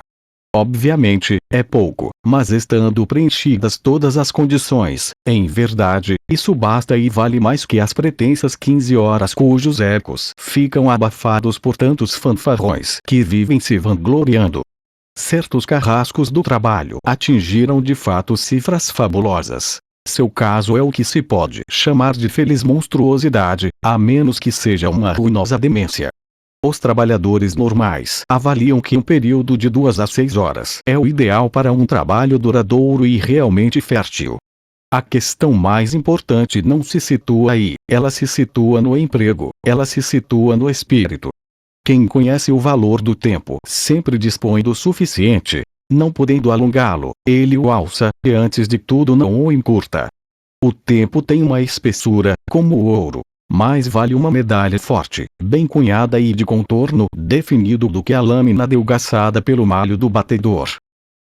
Obviamente, é pouco, mas estando preenchidas todas as condições, em verdade, isso basta e vale mais que as pretensas 15 horas cujos ecos ficam abafados por tantos fanfarrões que vivem se vangloriando. Certos carrascos do trabalho atingiram de fato cifras fabulosas. Seu caso é o que se pode chamar de feliz monstruosidade, a menos que seja uma ruinosa demência. Os trabalhadores normais avaliam que um período de 2 a 6 horas é o ideal para um trabalho duradouro e realmente fértil. A questão mais importante não se situa aí, ela se situa no emprego, ela se situa no espírito. Quem conhece o valor do tempo sempre dispõe do suficiente. Não podendo alongá-lo, ele o alça, e antes de tudo não o encurta. O tempo tem uma espessura, como o ouro. Mais vale uma medalha forte, bem cunhada e de contorno definido do que a lâmina delgaçada pelo malho do batedor.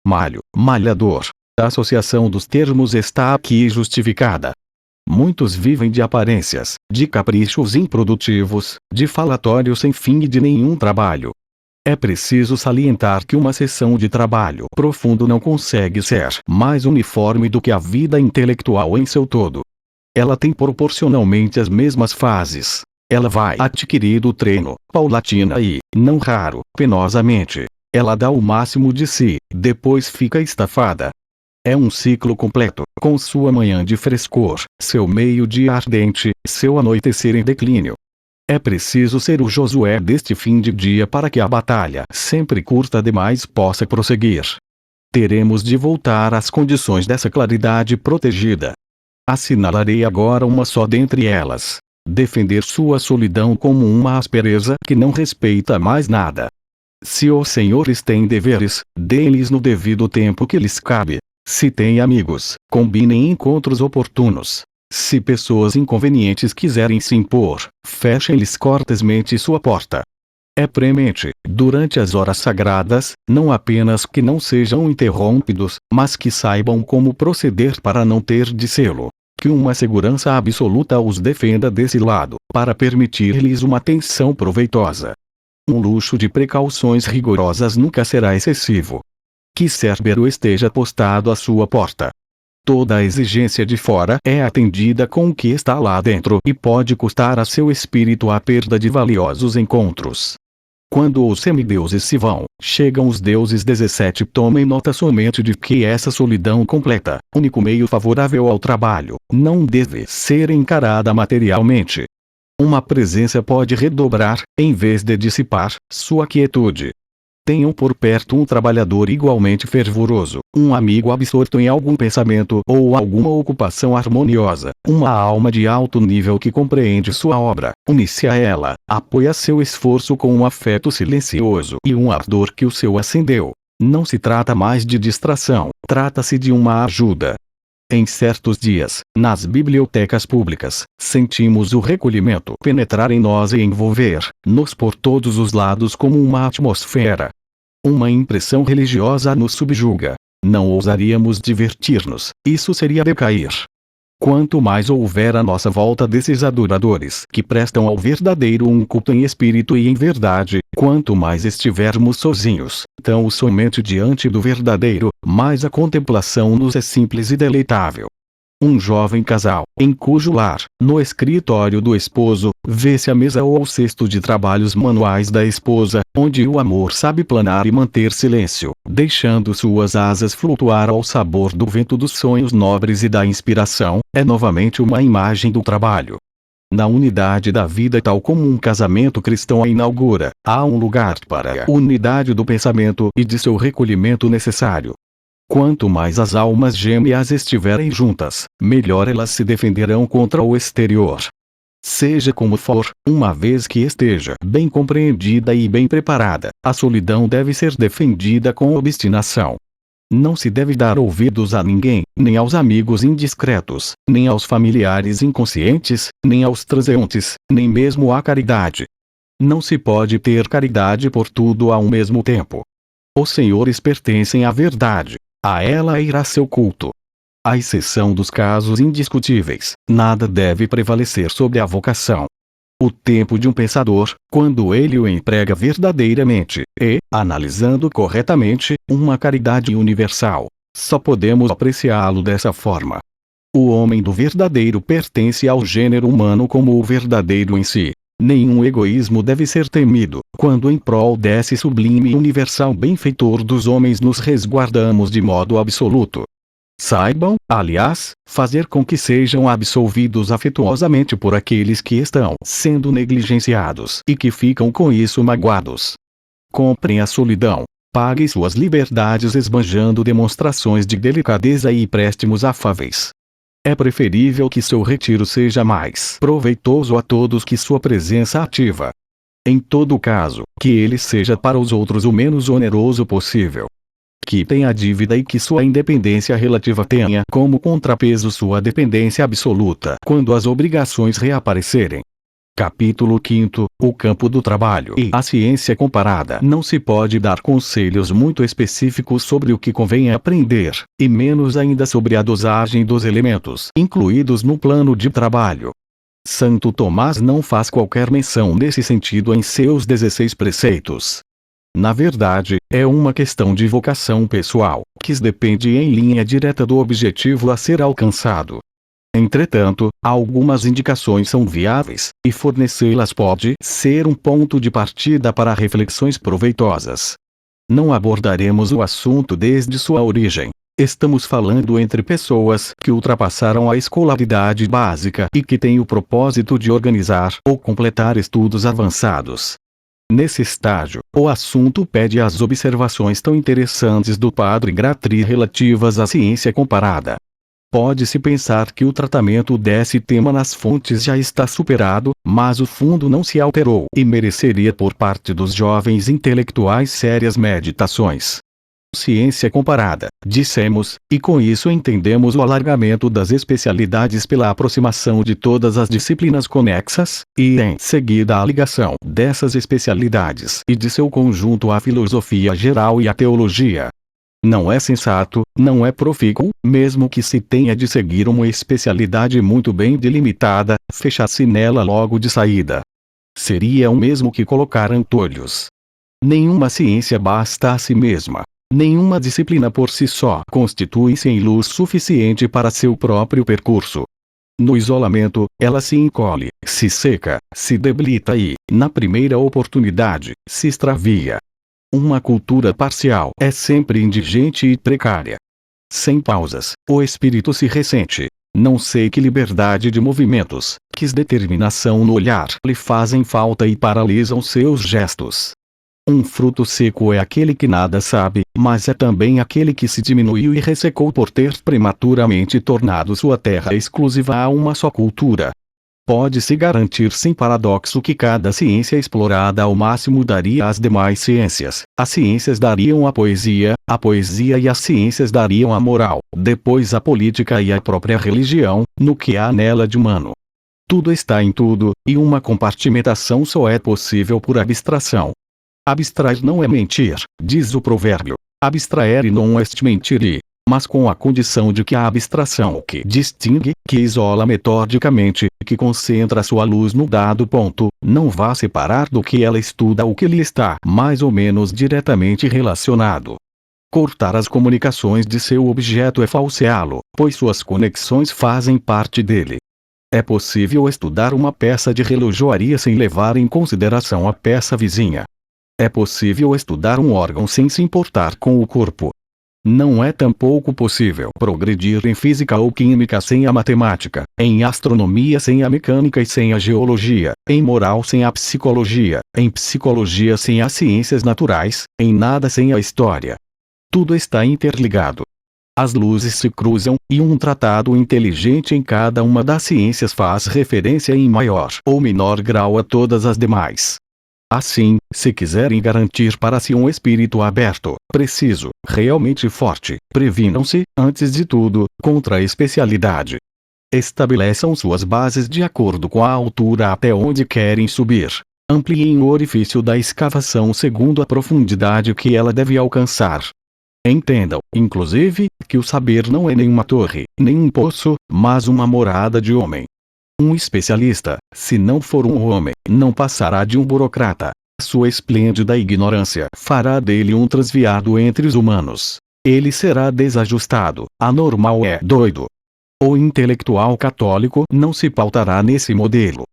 Malho, malhador. A associação dos termos está aqui justificada. Muitos vivem de aparências, de caprichos improdutivos, de falatório sem fim e de nenhum trabalho. É preciso salientar que uma sessão de trabalho profundo não consegue ser mais uniforme do que a vida intelectual em seu todo. Ela tem proporcionalmente as mesmas fases. Ela vai adquirindo treino, paulatina e, não raro, penosamente. Ela dá o máximo de si, depois fica estafada. É um ciclo completo, com sua manhã de frescor, seu meio-dia ardente, seu anoitecer em declínio. É preciso ser o Josué deste fim de dia para que a batalha, sempre curta demais, possa prosseguir. Teremos de voltar às condições dessa claridade protegida. Assinalarei agora uma só dentre elas. Defender sua solidão como uma aspereza que não respeita mais nada. Se os senhores têm deveres, dê-lhes no devido tempo que lhes cabe. Se têm amigos, combinem encontros oportunos. Se pessoas inconvenientes quiserem se impor, fechem-lhes cortesmente sua porta. É premente, durante as horas sagradas, não apenas que não sejam interrompidos, mas que saibam como proceder para não ter de sê-lo. Que uma segurança absoluta os defenda desse lado, para permitir-lhes uma atenção proveitosa. Um luxo de precauções rigorosas nunca será excessivo. Que Cérbero esteja postado à sua porta. Toda a exigência de fora é atendida com o que está lá dentro e pode custar a seu espírito a perda de valiosos encontros. Quando os semideuses se vão, chegam os deuses 17. Tomem nota somente de que essa solidão completa, único meio favorável ao trabalho, não deve ser encarada materialmente. Uma presença pode redobrar, em vez de dissipar, sua quietude. Tenham por perto um trabalhador igualmente fervoroso, um amigo absorto em algum pensamento ou alguma ocupação harmoniosa, uma alma de alto nível que compreende sua obra, une-se a ela, apoia seu esforço com um afeto silencioso e um ardor que o seu acendeu. Não se trata mais de distração, trata-se de uma ajuda. Em certos dias, nas bibliotecas públicas, sentimos o recolhimento penetrar em nós e envolver-nos por todos os lados como uma atmosfera. Uma impressão religiosa nos subjuga. Não ousaríamos divertir-nos, isso seria decair. Quanto mais houver à nossa volta desses adoradores que prestam ao verdadeiro um culto em espírito e em verdade, quanto mais estivermos sozinhos, tão somente diante do verdadeiro, mais a contemplação nos é simples e deleitável. Um jovem casal, em cujo lar, no escritório do esposo, vê-se a mesa ou o cesto de trabalhos manuais da esposa, onde o amor sabe planar e manter silêncio, deixando suas asas flutuar ao sabor do vento dos sonhos nobres e da inspiração, é novamente uma imagem do trabalho. Na unidade da vida tal como um casamento cristão a inaugura, há um lugar para a unidade do pensamento e de seu recolhimento necessário. Quanto mais as almas gêmeas estiverem juntas, melhor elas se defenderão contra o exterior. Seja como for, uma vez que esteja bem compreendida e bem preparada, a solidão deve ser defendida com obstinação. Não se deve dar ouvidos a ninguém, nem aos amigos indiscretos, nem aos familiares inconscientes, nem aos transeuntes, nem mesmo à caridade. Não se pode ter caridade por tudo ao mesmo tempo. Os senhores pertencem à verdade. A ela irá seu culto. À exceção dos casos indiscutíveis, nada deve prevalecer sobre a vocação. O tempo de um pensador, quando ele o emprega verdadeiramente, e, analisando corretamente, uma caridade universal. Só podemos apreciá-lo dessa forma. O homem do verdadeiro pertence ao gênero humano como o verdadeiro em si. Nenhum egoísmo deve ser temido, quando em prol desse sublime e universal benfeitor dos homens nos resguardamos de modo absoluto. Saibam, aliás, fazer com que sejam absolvidos afetuosamente por aqueles que estão sendo negligenciados e que ficam com isso magoados. Comprem a solidão. Paguem suas liberdades esbanjando demonstrações de delicadeza e préstimos afáveis. É preferível que seu retiro seja mais proveitoso a todos que sua presença ativa. Em todo caso, que ele seja para os outros o menos oneroso possível. que tem a dívida e que sua independência relativa tenha como contrapeso sua dependência absoluta quando as obrigações reaparecerem. Capítulo 5. O campo do trabalho e a ciência comparada. Não se pode dar conselhos muito específicos sobre o que convém aprender, e menos ainda sobre a dosagem dos elementos incluídos no plano de trabalho. Santo Tomás não faz qualquer menção nesse sentido em seus 16 preceitos. Na verdade, é uma questão de vocação pessoal, que depende em linha direta do objetivo a ser alcançado. Entretanto, algumas indicações são viáveis, e fornecê-las pode ser um ponto de partida para reflexões proveitosas. Não abordaremos o assunto desde sua origem. Estamos falando entre pessoas que ultrapassaram a escolaridade básica e que têm o propósito de organizar ou completar estudos avançados. Nesse estágio, o assunto pede as observações tão interessantes do padre Gratry relativas à ciência comparada. Pode-se pensar que o tratamento desse tema nas fontes já está superado, mas o fundo não se alterou e mereceria por parte dos jovens intelectuais sérias meditações. Ciência comparada, dissemos, e com isso entendemos o alargamento das especialidades pela aproximação de todas as disciplinas conexas, e em seguida a ligação dessas especialidades e de seu conjunto à filosofia geral e à teologia. Não é sensato, não é profícuo, mesmo que se tenha de seguir uma especialidade muito bem delimitada, fechar-se nela logo de saída. Seria o mesmo que colocar antolhos. Nenhuma ciência basta a si mesma. Nenhuma disciplina por si só constitui-se em luz suficiente para seu próprio percurso. No isolamento, ela se encolhe, se seca, se debilita e, na primeira oportunidade, se extravia. Uma cultura parcial é sempre indigente e precária. Sem pausas, o espírito se ressente. Não sei que liberdade de movimentos, que determinação no olhar lhe fazem falta e paralisam seus gestos. Um fruto seco é aquele que nada sabe, mas é também aquele que se diminuiu e ressecou por ter prematuramente tornado sua terra exclusiva a uma só cultura. Pode-se garantir sem paradoxo que cada ciência explorada ao máximo daria às demais ciências, as ciências dariam a poesia e as ciências dariam a moral, depois a política e a própria religião, no que há nela de humano. Tudo está em tudo, e uma compartimentação só é possível por abstração. Abstrair não é mentir, diz o provérbio. Abstraere non est mentiri. Mas com a condição de que a abstração que distingue, que isola metodicamente, que concentra sua luz no dado ponto, não vá separar do que ela estuda o que lhe está mais ou menos diretamente relacionado. Cortar as comunicações de seu objeto é falseá-lo, pois suas conexões fazem parte dele. É possível estudar uma peça de relojoaria sem levar em consideração a peça vizinha. É possível estudar um órgão sem se importar com o corpo. Não é tampouco possível progredir em física ou química sem a matemática, em astronomia sem a mecânica e sem a geologia, em moral sem a psicologia, em psicologia sem as ciências naturais, em nada sem a história. Tudo está interligado. As luzes se cruzam, e um tratado inteligente em cada uma das ciências faz referência em maior ou menor grau a todas as demais. Assim, se quiserem garantir para si um espírito aberto, preciso, realmente forte, previnam-se, antes de tudo, contra a especialidade. Estabeleçam suas bases de acordo com a altura até onde querem subir. Ampliem o orifício da escavação segundo a profundidade que ela deve alcançar. Entendam, inclusive, que o saber não é nenhuma torre, nem um poço, mas uma morada de homem. Um especialista, se não for um homem, não passará de um burocrata. Sua esplêndida ignorância fará dele um transviado entre os humanos. Ele será desajustado, anormal é doido. O intelectual católico não se pautará nesse modelo.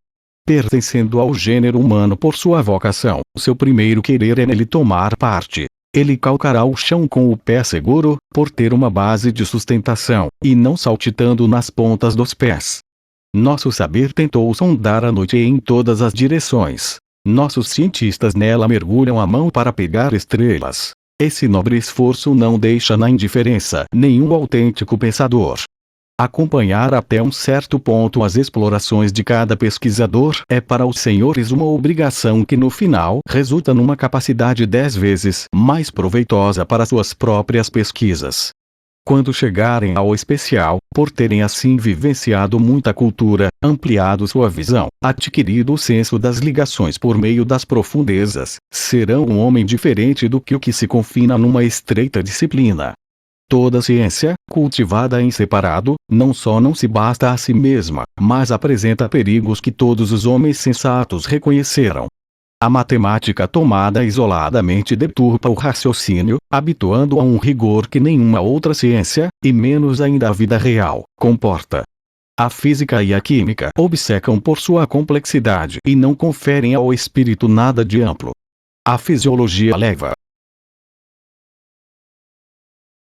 Pertencendo ao gênero humano por sua vocação, seu primeiro querer é nele tomar parte. Ele calcará o chão com o pé seguro, por ter uma base de sustentação, e não saltitando nas pontas dos pés. Nosso saber tentou sondar a noite em todas as direções. Nossos cientistas nela mergulham a mão para pegar estrelas. Esse nobre esforço não deixa na indiferença nenhum autêntico pensador. Acompanhar até um certo ponto as explorações de cada pesquisador é para os senhores uma obrigação que no final resulta numa capacidade 10 vezes mais proveitosa para suas próprias pesquisas. Quando chegarem ao especial, por terem assim vivenciado muita cultura, ampliado sua visão, adquirido o senso das ligações por meio das profundezas, serão um homem diferente do que o que se confina numa estreita disciplina. Toda ciência, cultivada em separado, não só não se basta a si mesma, mas apresenta perigos que todos os homens sensatos reconheceram. A matemática tomada isoladamente deturpa o raciocínio, habituando a um rigor que nenhuma outra ciência, e menos ainda a vida real, comporta. A física e a química obcecam por sua complexidade e não conferem ao espírito nada de amplo. A fisiologia leva,